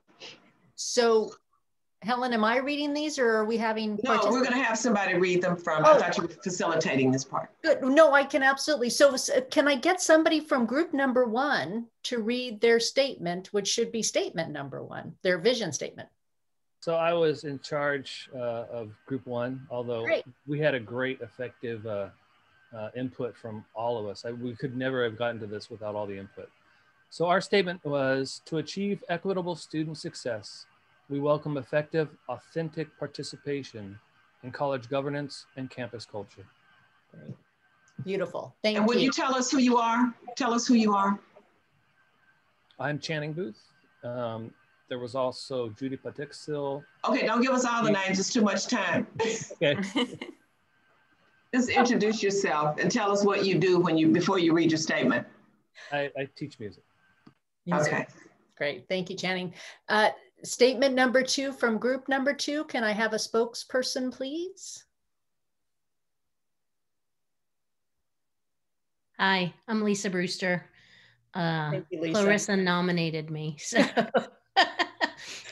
So Helen, am I reading these or are we having? No, we're going to have somebody read them from, I thought you were facilitating this part. Good. No, I can absolutely. So can I get somebody from group number 1 to read their statement, which should be statement number 1, their vision statement? So I was in charge of group 1, although we had a great effective input from all of us. We could never have gotten to this without all the input. So our statement was, to achieve equitable student success, we welcome effective, authentic participation in college governance and campus culture. Great. Beautiful. Thank you. And would you tell us who you are? Tell us who you are. I'm Channing Booth. There was also Judy Patixil. Okay, don't give us all the names. It's too much time. Okay. Just introduce yourself and tell us what you do before you read your statement. I teach music. Okay. Great. Thank you, Channing. Statement number 2 from group number 2. Can I have a spokesperson, please? Hi, I'm Lisa Brewster. Thank you, Lisa. Clarissa nominated me, so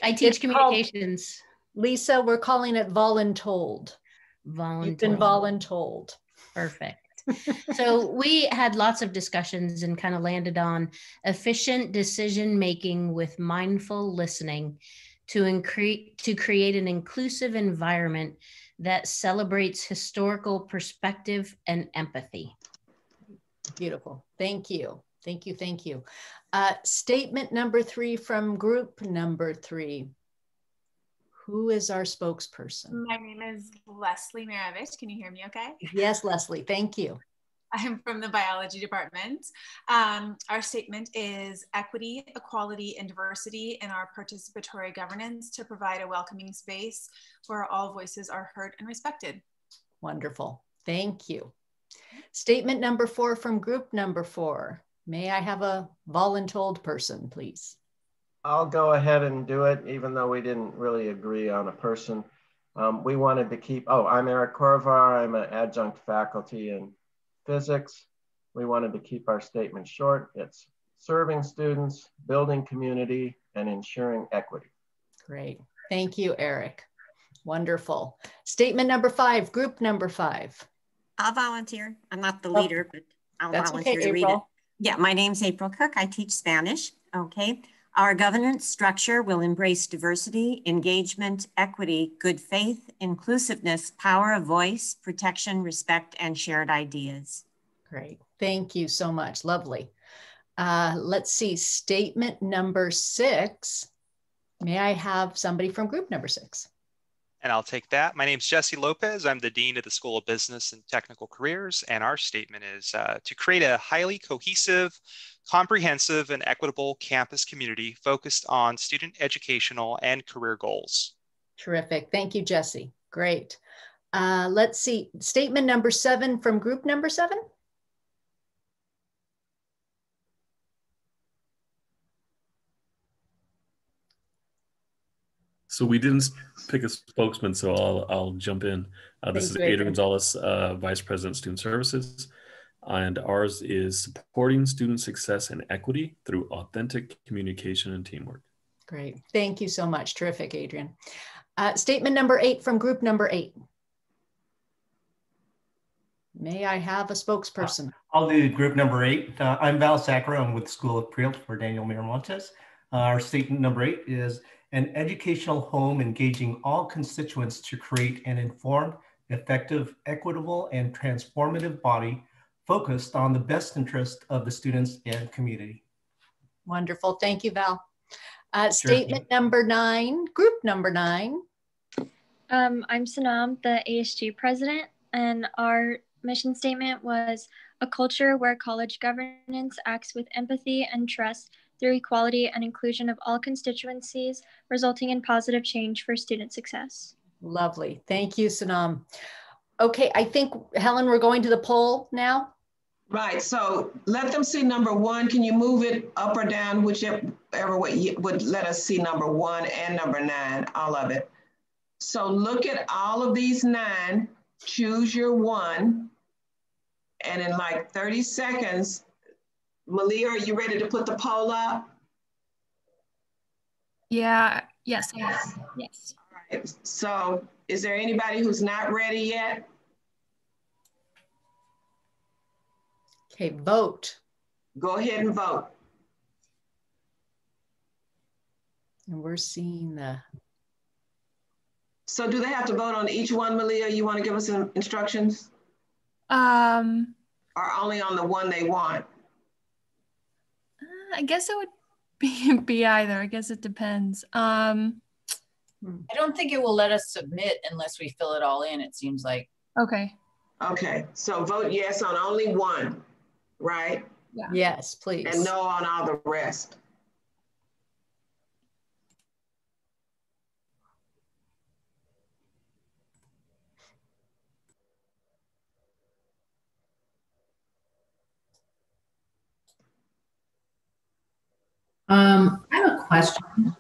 I teach communications. Lisa, we're calling it voluntold. You've been voluntold. Perfect. So we had lots of discussions and kind of landed on efficient decision-making with mindful listening to create an inclusive environment that celebrates historical perspective and empathy. Beautiful. Thank you. Thank you. Thank you. Statement number 3 from group number 3. Who is our spokesperson? My name is Leslie Maravich. Can you hear me okay? Yes, Leslie. Thank you. I'm from the biology department. Our statement is equity, equality, and diversity in our participatory governance to provide a welcoming space where all voices are heard and respected. Wonderful. Thank you. Statement number 4 from group number 4. May I have a voluntold person, please? I'll go ahead and do it, even though we didn't really agree on a person. We wanted to keep, I'm Eric Korvar. I'm an adjunct faculty in physics. We wanted to keep our statement short. It's serving students, building community, and ensuring equity. Great. Thank you, Eric. Wonderful. Statement number 5, group number 5. I'll volunteer. I'm not the leader, but I'll volunteer okay, to read it. April. Yeah, my name's April Cook. I teach Spanish. Okay. Our governance structure will embrace diversity, engagement, equity, good faith, inclusiveness, power of voice, protection, respect, and shared ideas. Great. Thank you so much. Lovely. Let's see. Statement number 6. May I have somebody from group number 6? And I'll take that. My name's Jesse Lopez. I'm the Dean of the School of Business and Technical Careers. And our statement is to create a highly cohesive, comprehensive, and equitable campus community focused on student educational and career goals. Terrific. Thank you, Jesse. Great. Let's see. Statement number 7 from group number 7. So we didn't pick a spokesman, so I'll jump in. This is Adrian Gonzalez, Vice President, Student Services, and ours is supporting student success and equity through authentic communication and teamwork. Great. Thank you so much. Terrific, Adrian. Statement number 8 from group number 8. May I have a spokesperson? I'll do group number 8. I'm Val Sacro. I'm with the School of Preelt for Daniel Miramontes. Our statement number 8 is an educational home engaging all constituents to create an informed, effective, equitable, and transformative body focused on the best interest of the students and community. Wonderful. Thank you, Val. Statement number 9, group number 9. I'm Sanam, the ASG president, and our mission statement was a culture where college governance acts with empathy and trust through equality and inclusion of all constituencies, resulting in positive change for student success. Lovely. Thank you, Sanam. Okay, I think, Helen, we're going to the poll now. Right, so let them see number 1. Can you move it up or down, whichever way would let us see number 1 and number 9, all of it. So look at all of these 9, choose your 1, and in like 30 seconds, Malia, are you ready to put the poll up? Yeah, yes, I am. Yes. All right. So is there anybody who's not ready yet? Okay, vote. Go ahead and vote. And we're seeing the. So do they have to vote on each one, Malia? You want to give us some instructions? Or only on the one they want? I guess it would be either. I guess it depends. I don't think it will let us submit unless we fill it all in, it seems like. Okay. Okay, so vote yes on only one, right? Yeah. Yes, please. And no on all the rest. I have a question.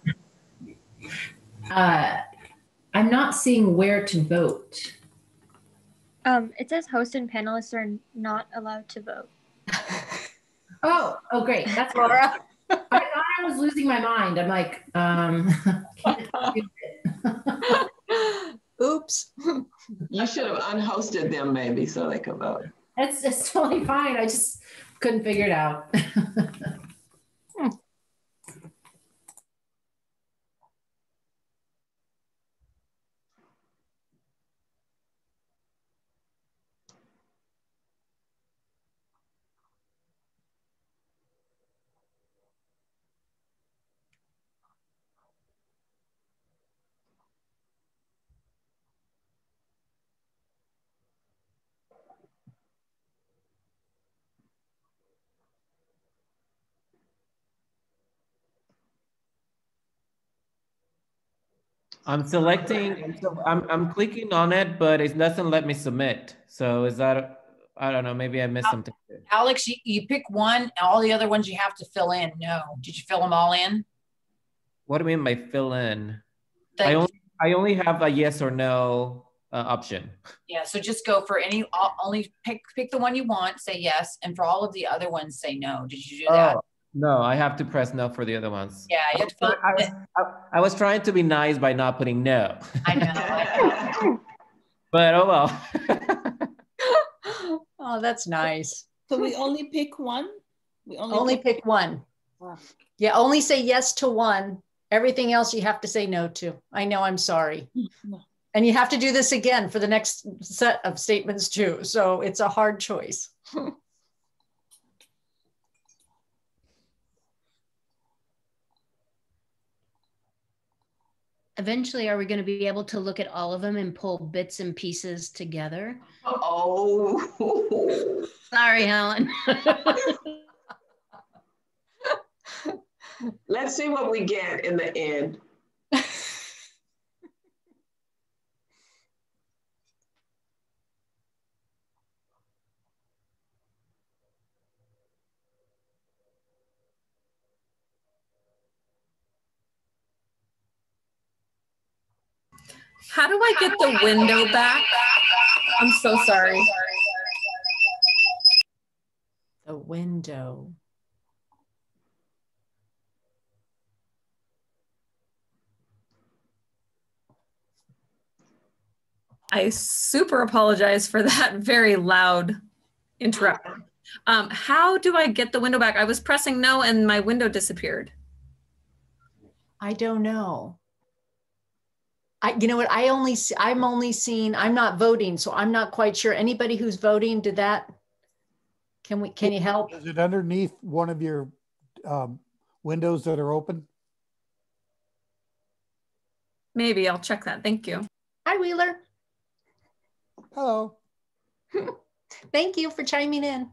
I'm not seeing where to vote. It says host and panelists are not allowed to vote. Oh, great. That's Laura. I thought I was losing my mind. I'm like, can't do it. Oops. You should have unhosted them maybe so they could vote. It's totally fine. I just couldn't figure it out. I'm selecting, I'm clicking on it, but it doesn't let me submit. So is that, I don't know, maybe I missed something. Alex, you pick one, and all the other ones you have to fill in. No, did you fill them all in? What do you mean by fill in? I only have a yes or no option. Yeah, so just go for only pick the one you want, say yes, and for all of the other ones, say no. Did you do that? No, I have to press no for the other ones. Yeah, you have to fill I was trying to be nice by not putting no. I know. But oh well. Oh, that's nice. So we only pick one? We only pick one. Wow. Yeah, only say yes to one. Everything else you have to say no to. I know, I'm sorry. No. And you have to do this again for the next set of statements too. So it's a hard choice. Eventually, are we going to be able to look at all of them and pull bits and pieces together? Oh. Sorry, Helen. Let's see what we get in the end. How do I get the window back? I'm so sorry. The window. I super apologize for that very loud interruption. How do I get the window back? I was pressing no and my window disappeared. I don't know. You know what? I'm only seeing, I'm not voting, so I'm not quite sure. Anybody who's voting, did that? Can you help? Is it underneath one of your windows that are open? Maybe I'll check that. Thank you. Hi, Wheeler. Hello. Thank you for chiming in.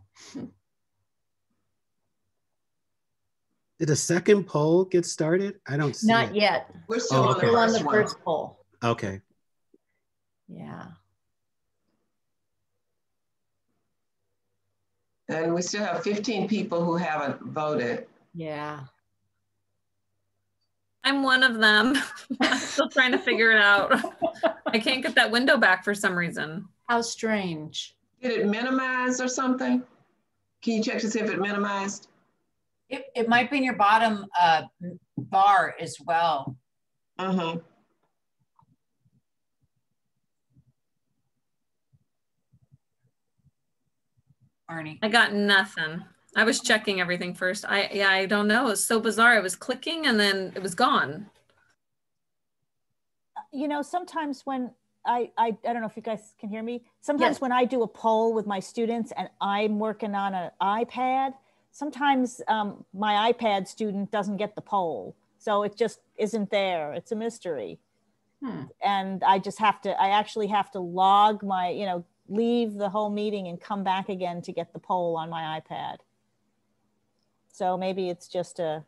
Did a second poll get started? I don't see Not it. yet. We're still on the first poll. Okay. Yeah. And we still have 15 people who haven't voted. Yeah. I'm one of them. I'm still trying to figure it out. I can't get that window back for some reason. How strange. Did it minimize or something? Can you check to see if it minimized? It might be in your bottom bar as well. Mm-hmm. Arnie? I got nothing. I was checking everything first. I don't know. It was so bizarre. I was clicking and then it was gone. You know, sometimes when I don't know if you guys can hear me. Sometimes when I do a poll with my students and I'm working on an iPad, sometimes my iPad student doesn't get the poll. So it just isn't there. It's a mystery. And I actually have to log my, you know, leave the whole meeting and come back again to get the poll on my iPad. So maybe it's just a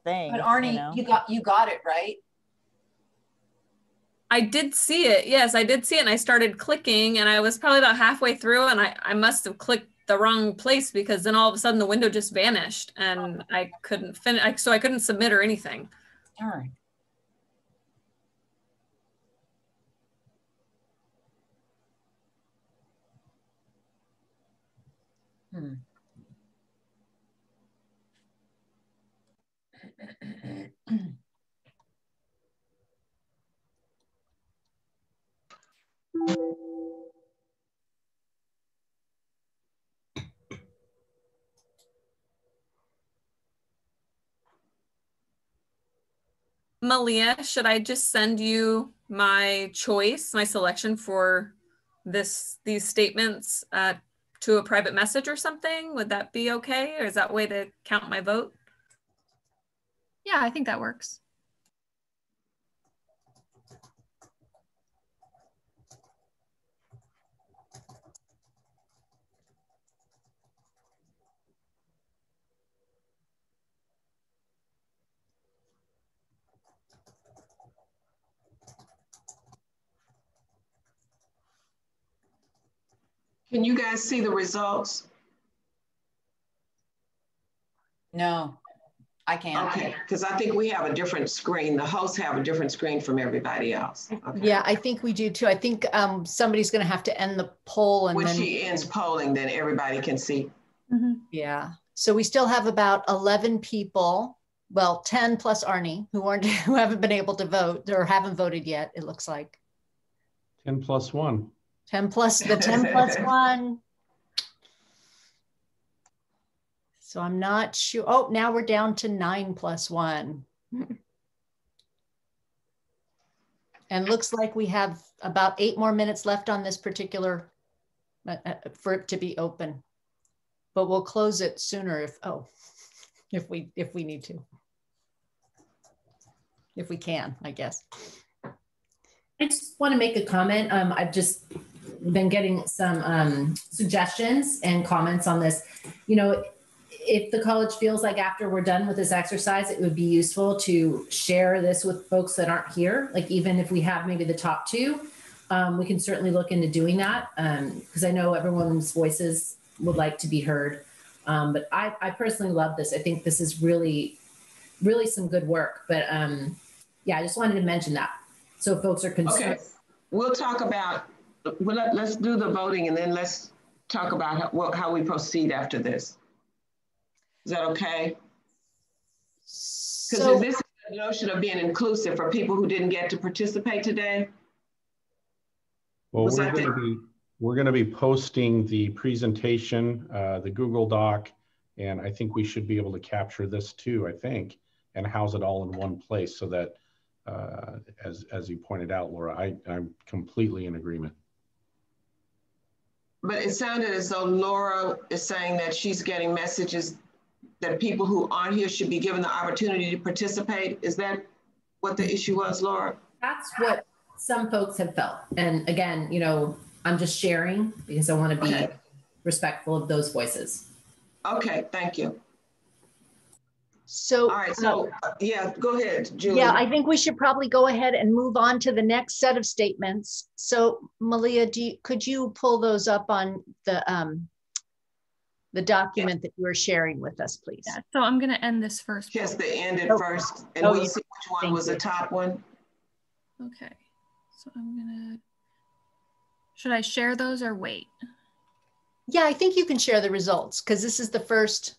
thing. But Arnie, you know? you got it, right? I did see it. Yes, I did see it. And I started clicking and I was probably about halfway through and I must have clicked the wrong place because then all of a sudden the window just vanished and I couldn't finish. So I couldn't submit or anything. Darn. Malia, should I just send you my choice, my selection for these statements to a private message or something? Would that be okay? Or is that a way to count my vote? Yeah, I think that works. Can you guys see the results? No, I can't. Okay, because I think we have a different screen. The hosts have a different screen from everybody else. Okay. Yeah, I think we do too. I think somebody's going to have to end the poll. And when then she ends polling, then everybody can see. Yeah. So we still have about 11 people, well, 10 plus Arnie, who haven't been able to vote or haven't voted yet, it looks like. 10 plus 1. 10 plus 1. So I'm not sure. Oh, now we're down to 9 plus 1. And looks like we have about 8 more minutes left on this particular, for it to be open. But we'll close it sooner if we need to. If we can, I guess. I just want to make a comment. I've just been getting some suggestions and comments on this. You know, if the college feels like after we're done with this exercise, it would be useful to share this with folks that aren't here. Like even if we have maybe the top 2, we can certainly look into doing that because I know everyone's voices would like to be heard. But I personally love this. I think this is really, really some good work. But yeah, I just wanted to mention that. So folks are concerned. Okay, we'll talk about, let's do the voting and then let's talk about how we proceed after this. Is that okay? Because this is the notion of being inclusive for people who didn't get to participate today. Well, we're going to be posting the presentation, the Google Doc, and I think we should be able to capture this too, I think, and house it all in one place so that, as you pointed out, Laura, I'm completely in agreement. But it sounded as though Laura is saying that she's getting messages that people who aren't here should be given the opportunity to participate. Is that what the issue was, Laura? That's what some folks have felt. And again, you know, I'm just sharing because I want to be respectful of those voices. Okay, thank you. So, all right, so yeah, go ahead, Julie. Yeah, I think we should probably go ahead and move on to the next set of statements. So Malia, could you pull those up on the document that you were sharing with us, please? Yeah, so I'm going to end this first. Yes, the end it first, and we'll see which one was the top one. Okay, so I'm going to, should I share those or wait? Yeah, I think you can share the results because this is the first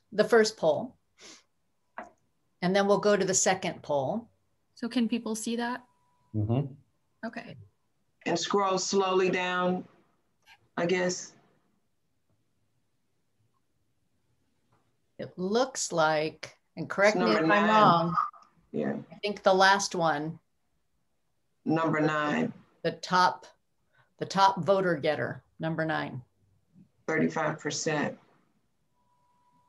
poll. And then we'll go to the second poll. So can people see that? Mm-hmm. Okay. And scroll slowly down, I guess. It looks like, and correct me if I'm 9. wrong. Yeah. I think the last one. Number 9. The top voter getter, number 9. 35%.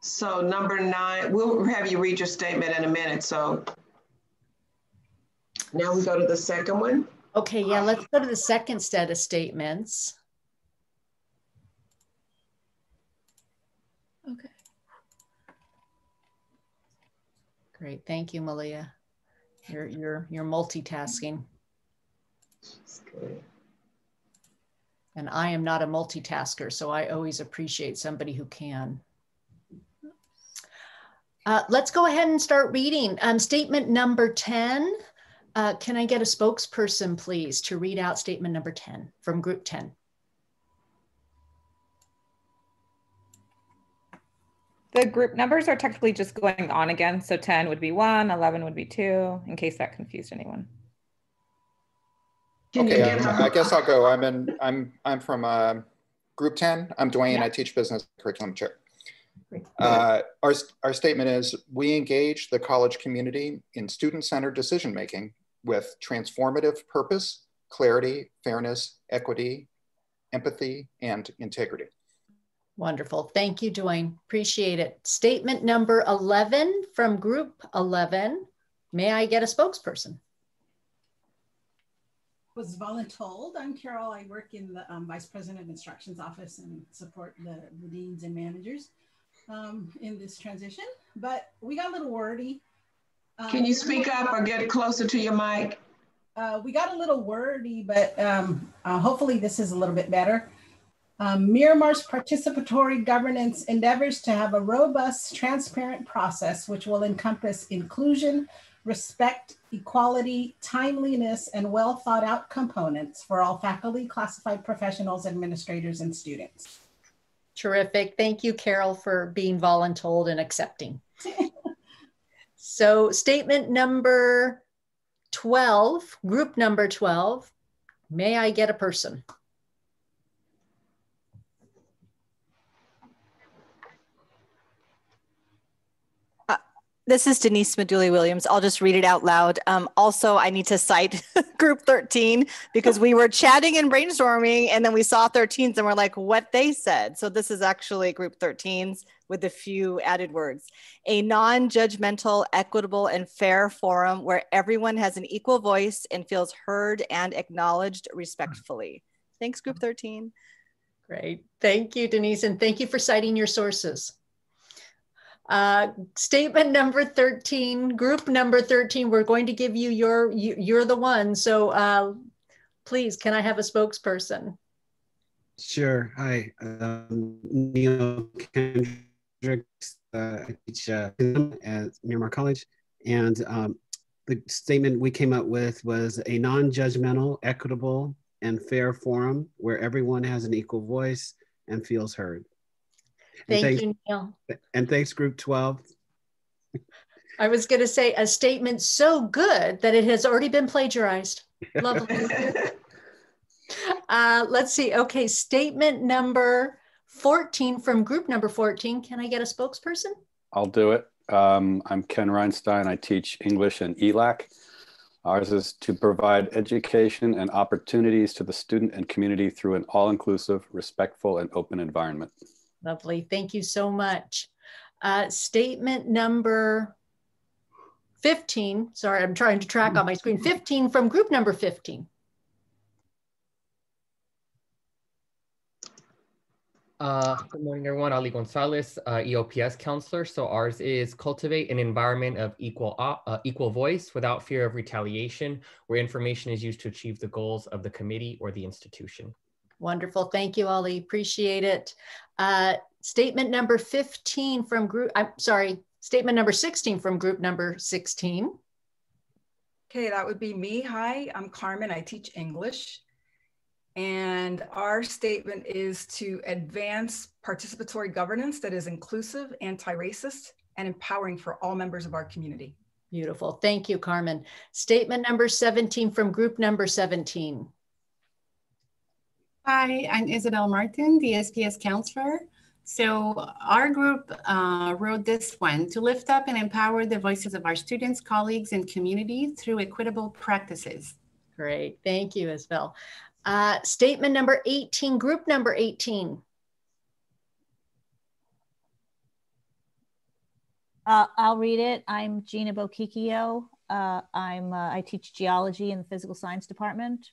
So number 9, we'll have you read your statement in a minute. So now we go to the second one. Okay, yeah, let's go to the second set of statements. Okay. Great, thank you, Malia. You're multitasking. And I am not a multitasker, so I always appreciate somebody who can. Let's go ahead and start reading. Statement number 10. Can I get a spokesperson, please, to read out statement number 10 from group 10? The group numbers are technically just going on again. So 10 would be 1, 11 would be 2, in case that confused anyone. Okay, I guess I'll go. I'm from group 10. I'm Dwayne. I teach business curriculum chair. Our statement is, we engage the college community in student-centered decision-making with transformative purpose, clarity, fairness, equity, empathy, and integrity. Wonderful. Thank you, Dwayne. Appreciate it. Statement number 11 from group 11. May I get a spokesperson? Was voluntold. I'm Carol. I work in the Vice President of Instruction's office and support the deans and managers in this transition, but we got a little wordy. Can you speak up or get closer to your mic? We got a little wordy, but hopefully this is a little bit better. Miramar's participatory governance endeavors to have a robust, transparent process which will encompass inclusion, respect, equality, timeliness, and well thought out components for all faculty, classified professionals, administrators, and students. Terrific. Thank you, Carol, for being voluntold and accepting. So statement number 12, group number 12, may I get a person? This is Denise Meduli-Williams. I'll just read it out loud. Also, I need to cite group 13 because we were chatting and brainstorming and then we saw 13s and we're like, what they said. So this is actually group 13s with a few added words. A non-judgmental, equitable, and fair forum where everyone has an equal voice and feels heard and acknowledged respectfully. Thanks, group 13. Great. Thank you, Denise. And thank you for citing your sources. Statement number 13, group number 13, we're going to give you you're the one. So please, can I have a spokesperson? Sure. Hi, Neil Kendricks. I teach at Miramar College. And the statement we came up with was a non-judgmental, equitable, and fair forum where everyone has an equal voice and feels heard. Thank you, Neil. And thanks, group 12. I was going to say a statement so good that it has already been plagiarized. Lovely. Let's see. Okay, statement number 14 from group number 14. Can I get a spokesperson? I'll do it. I'm Ken Reinstein. I teach English and ELAC. Ours is to provide education and opportunities to the student and community through an all-inclusive, respectful, and open environment. Lovely. Thank you so much. Statement number 15. Sorry, I'm trying to track on my screen. 15 from group number 15. Good morning, everyone. Ali Gonzalez, EOPS counselor. So ours is cultivate an environment of equal voice without fear of retaliation, where information is used to achieve the goals of the committee or the institution. Wonderful. Thank you, Ali. Appreciate it. Statement number 15 from group, statement number 16 from group number 16. Okay, that would be me. Hi, I'm Carmen. I teach English. And our statement is to advance participatory governance that is inclusive, anti-racist, and empowering for all members of our community. Beautiful. Thank you, Carmen. Statement number 17 from group number 17. Hi, I'm Isabel Martin, the SPS counselor. So our group wrote this one: to lift up and empower the voices of our students, colleagues, and community through equitable practices. Great, thank you, Isabel. Statement number 18, group number 18. I'll read it. I'm Gina Bokikio. I teach geology in the physical science department.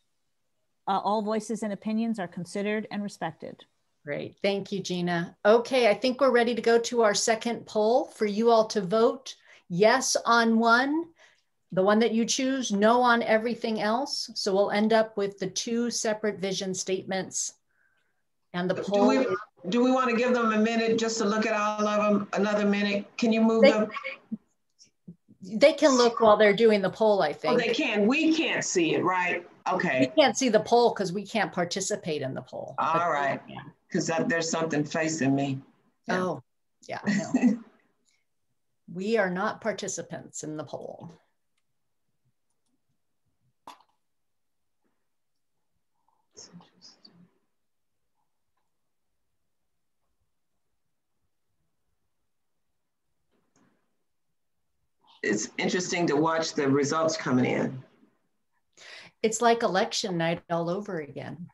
All voices and opinions are considered and respected. Great, thank you, Gina. Okay, I think we're ready to go to our second poll for you all to vote yes on one, the one that you choose, no on everything else. So we'll end up with the two separate vision statements. And the poll. Do we want to give them a minute just to look at all of them? Another minute? Can you move them? They can look while they're doing the poll, I think. Oh, they can. We can't see it, right? Okay. We can't see the poll because we can't participate in the poll. All right. Because there's something facing me. Yeah. Oh, yeah. No. We are not participants in the poll. It's interesting to watch the results coming in. It's like election night all over again.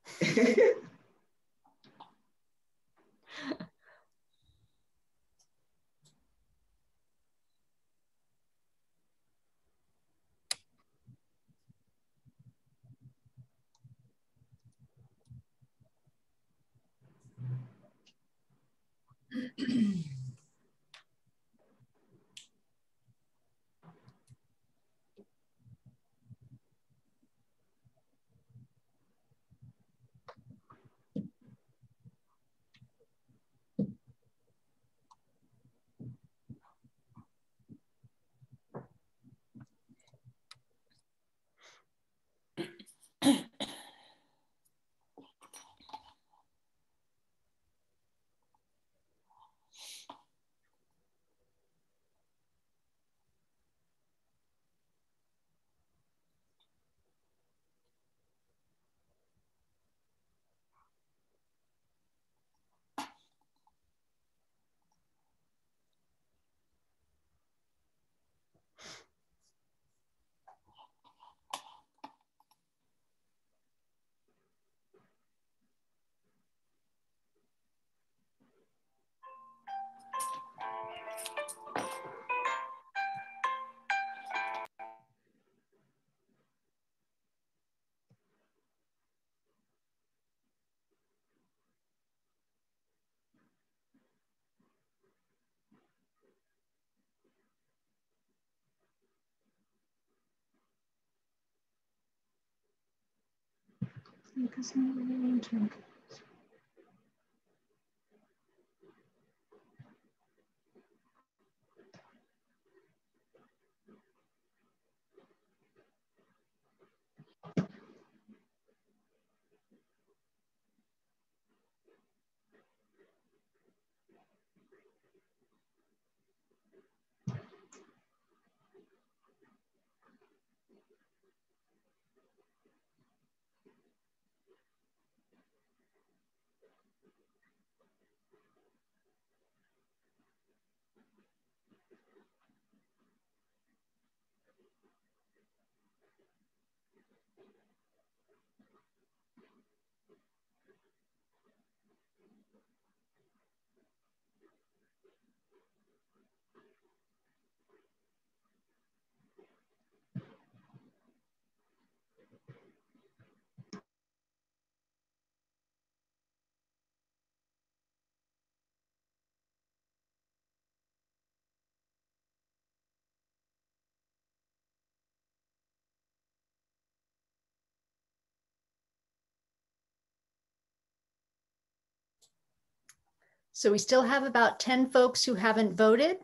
So we still have about 10 folks who haven't voted.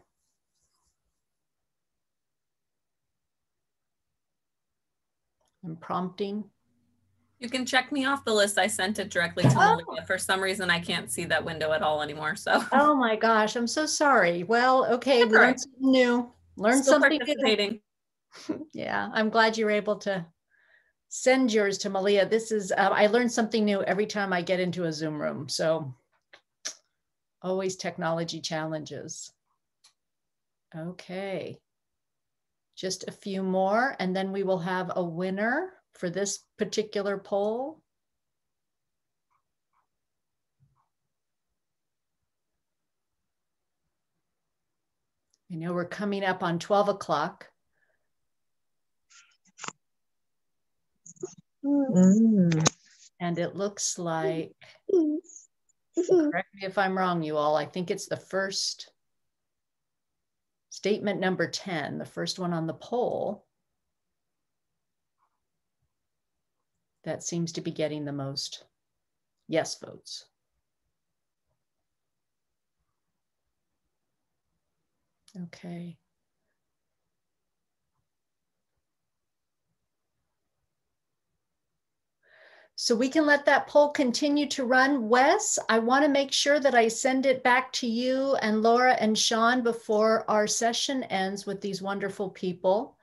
I'm prompting. You can check me off the list. I sent it directly to Malia. For some reason, I can't see that window at all anymore. So. Oh my gosh, I'm so sorry. Well, okay, we learned something new. Learn something participating. New. Yeah, I'm glad you were able to send yours to Malia. This is, I learned something new every time I get into a Zoom room. So Always technology challenges. Okay. Just a few more, and then we will have a winner for this particular poll. I know we're coming up on 12 o'clock. And it looks like, correct me if I'm wrong, you all, I think it's the first statement number 10, the first one on the poll, that seems to be getting the most yes votes. Okay. So we can let that poll continue to run. Wes, I want to make sure that I send it back to you and Laura and Sean before our session ends with these wonderful people.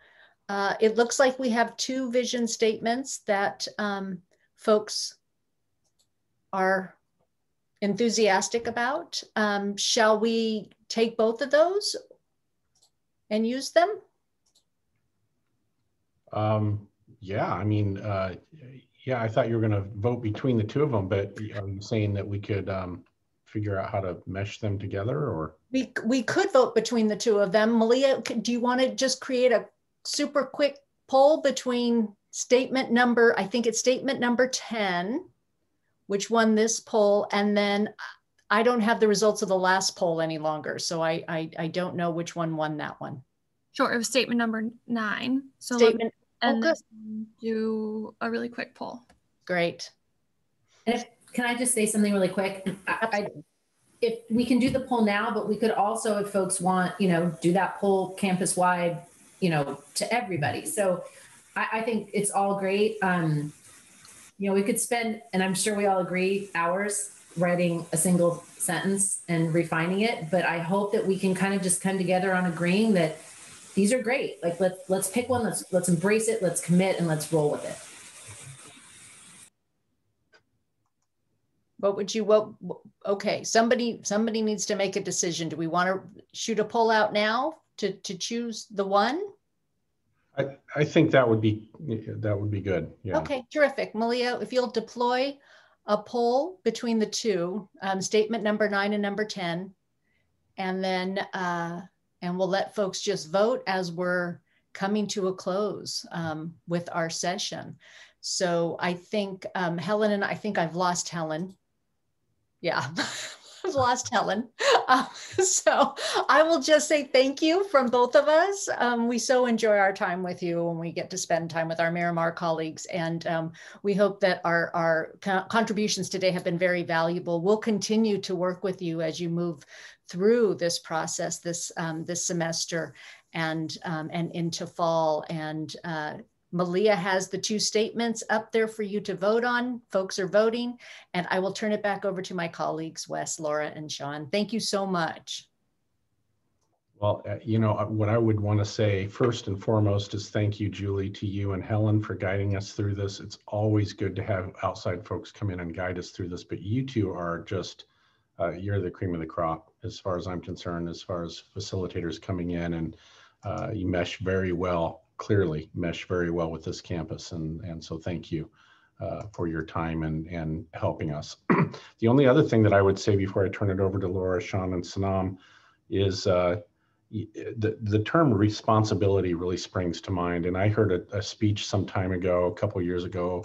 It looks like we have 2 vision statements that folks are enthusiastic about. Shall we take both of those and use them? Yeah, I mean, yeah, I thought you were going to vote between the 2 of them, but are you saying that we could figure out how to mesh them together, or? We could vote between the 2 of them. Malia, do you want to just create a super quick poll between statement number, I think it's statement number 10, which won this poll, and then I don't have the results of the last poll any longer, so I don't know which one won that one. Sure, it was statement number 9. So statement, and then do a really quick poll. Great. And can I just say something really quick? If we can do the poll now, but we could also, if folks want, do that poll campus wide, to everybody. So I think it's all great. We could spend, and I'm sure we all agree, hours writing a single sentence and refining it. But I hope that we can kind of just come together on agreeing that these are great. Like let's pick one. Let's embrace it. Let's commit and let's roll with it. What would you, okay, somebody needs to make a decision. Do we want to shoot a poll out now to choose the one? I think that would be good. Yeah. Okay, terrific. Malia, if you'll deploy a poll between the 2, statement number 9 and number 10, and then and we'll let folks just vote as we're coming to a close with our session. So I think Helen, and I think I've lost Helen. Yeah, I've lost Helen. So I will just say thank you from both of us. We so enjoy our time with you when we get to spend time with our Miramar colleagues. And we hope that our contributions today have been very valuable. We'll continue to work with you as you move through this process this semester and into fall. And Malia has the 2 statements up there for you to vote on. Folks are voting, and I will turn it back over to my colleagues, Wes, Laura, and Sean. Thank you so much. Well, what I would want to say first and foremost is thank you, Julie, to you and Helen for guiding us through this. It's always good to have outside folks come in and guide us through this, but you 2 are just, you're the cream of the crop as far as I'm concerned, as far as facilitators coming in, and you mesh very well. Clearly mesh very well with this campus. And so thank you for your time and helping us. The only other thing that I would say before I turn it over to Laura, Sean, and Sanam is the term responsibility really springs to mind. And I heard a speech some time ago, a couple of years ago,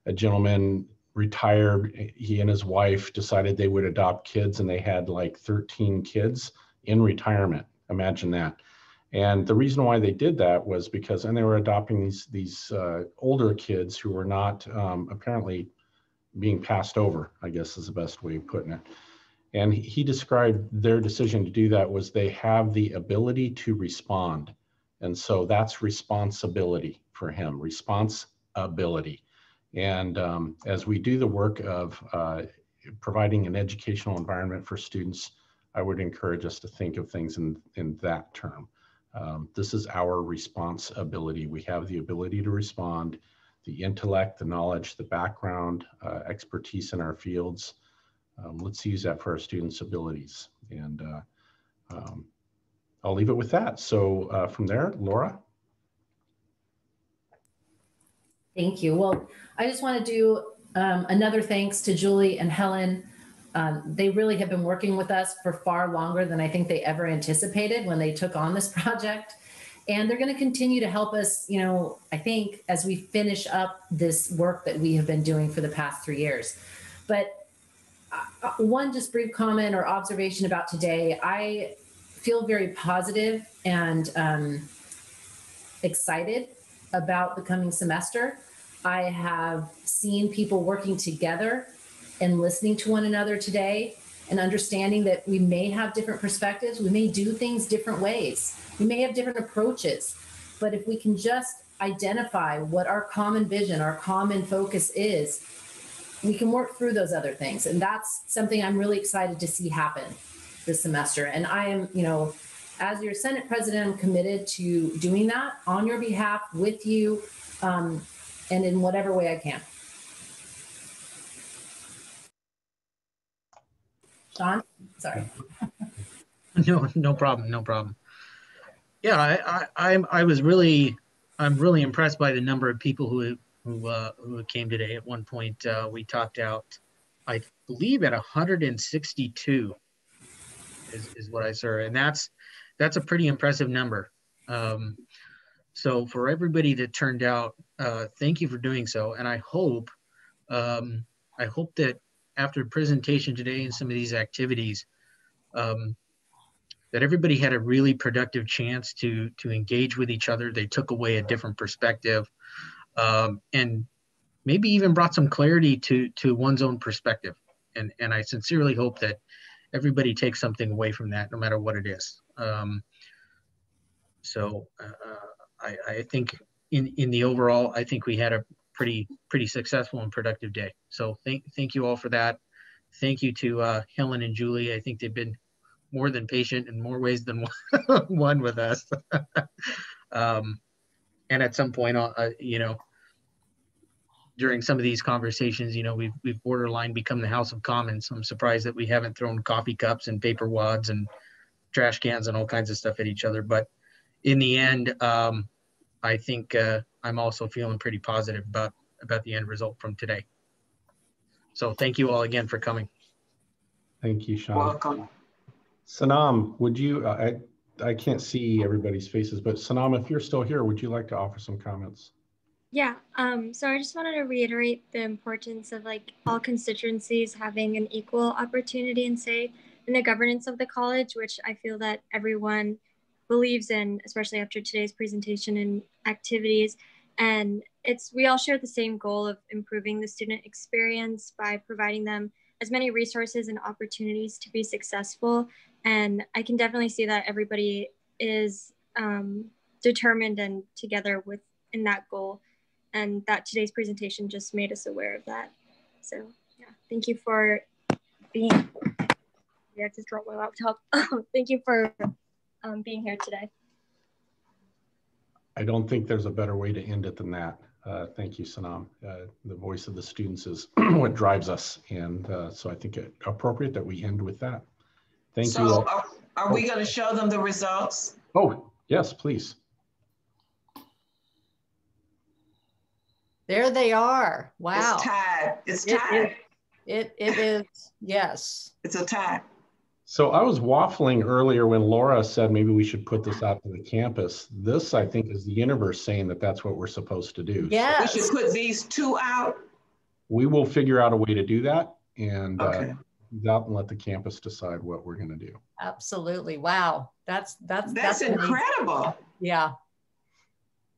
a gentleman retired, he and his wife decided they would adopt kids, and they had like 13 kids in retirement. Imagine that. And the reason why they did that was because, and they were adopting these older kids who were not apparently being passed over, I guess is the best way of putting it. And he described their decision to do that was they have the ability to respond. And so that's responsibility for him, responsibility. And as we do the work of providing an educational environment for students, I would encourage us to think of things in that term. This is our responsibility. We have the ability to respond, the intellect, the knowledge, the background, expertise in our fields, let's use that for our students' abilities. And I'll leave it with that. So from there, Laura. Thank you. Well, I just want to do another thanks to Julie and Helen. They really have been working with us for far longer than I think they ever anticipated when they took on this project. And they're going to continue to help us, you know, I think, as we finish up this work that we have been doing for the past 3 years. But one just brief comment or observation about today, I feel very positive and excited about the coming semester. I have seen people working together and listening to one another today and understanding that we may have different perspectives. We may do things different ways. We may have different approaches, but if we can just identify what our common vision, our common focus is, we can work through those other things. And that's something I'm really excited to see happen this semester. And I am, you know, as your Senate President, I'm committed to doing that on your behalf with you and in whatever way I can. Sean, sorry. No problem, no problem. Yeah, I'm really impressed by the number of people who came today. At one point, we topped out, I believe, at 162 is what I saw, and that's a pretty impressive number. So for everybody that turned out, thank you for doing so, and I hope that after the presentation today and some of these activities, that everybody had a really productive chance to engage with each other. They took away a different perspective, and maybe even brought some clarity to one's own perspective. And I sincerely hope that everybody takes something away from that, no matter what it is. I think in the overall, I think we had a pretty successful and productive day. So thank you all for that. Thank you to Helen and Julie. I think they've been more than patient in more ways than one with us. And at some point, you know, during some of these conversations, you know, we've borderline become the House of Commons. I'm surprised that we haven't thrown coffee cups and paper wads and trash cans and all kinds of stuff at each other. But in the end, I think I'm also feeling pretty positive about the end result from today. So thank you all again for coming. Thank you, Sean. Welcome. Sanam, would you, I can't see everybody's faces, but Sanam, if you're still here, would you like to offer some comments? Yeah, so I just wanted to reiterate the importance of like all constituencies having an equal opportunity and say in the governance of the college, which I feel that everyone believes in, especially after today's presentation and activities. And we all share the same goal of improving the student experience by providing them as many resources and opportunities to be successful. And I can definitely see that everybody is determined and together in that goal. And that today's presentation just made us aware of that. So yeah, thank you for being, yeah, I just dropped my laptop. Thank you for being here today. I don't think there's a better way to end it than that. Thank you, Sanam. The voice of the students is what drives us. And so I think it's appropriate that we end with that. Thank you all. Are we going to show them the results? Oh, yes, please. There they are. Wow. It's tied. It's tied. It is, yes. It's a tie. So I was waffling earlier when Laura said maybe we should put this out to the campus. This, I think, is the universe saying that that's what we're supposed to do. Yes. We should put these two out. We will figure out a way to do that and okay. Let the campus decide what we're going to do. Absolutely. Wow. That's incredible. Amazing. Yeah.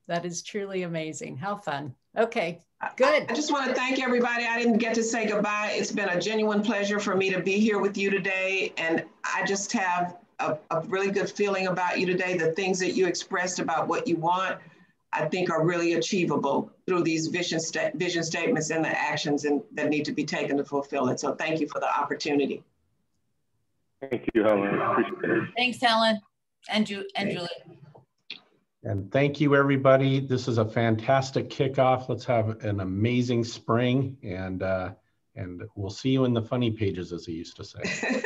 That is truly amazing. How fun. Okay, good. I just want to thank everybody. I didn't get to say goodbye. It's been a genuine pleasure for me to be here with you today. And I just have a really good feeling about you today. The things that you expressed about what you want, I think are really achievable through these vision statements and the actions that need to be taken to fulfill it. So thank you for the opportunity. Thank you, Helen. Appreciate it. Thanks, Helen and Julie. And thank you, everybody. This is a fantastic kickoff. Let's have an amazing spring. And And we'll see you in the funny pages, as he used to say.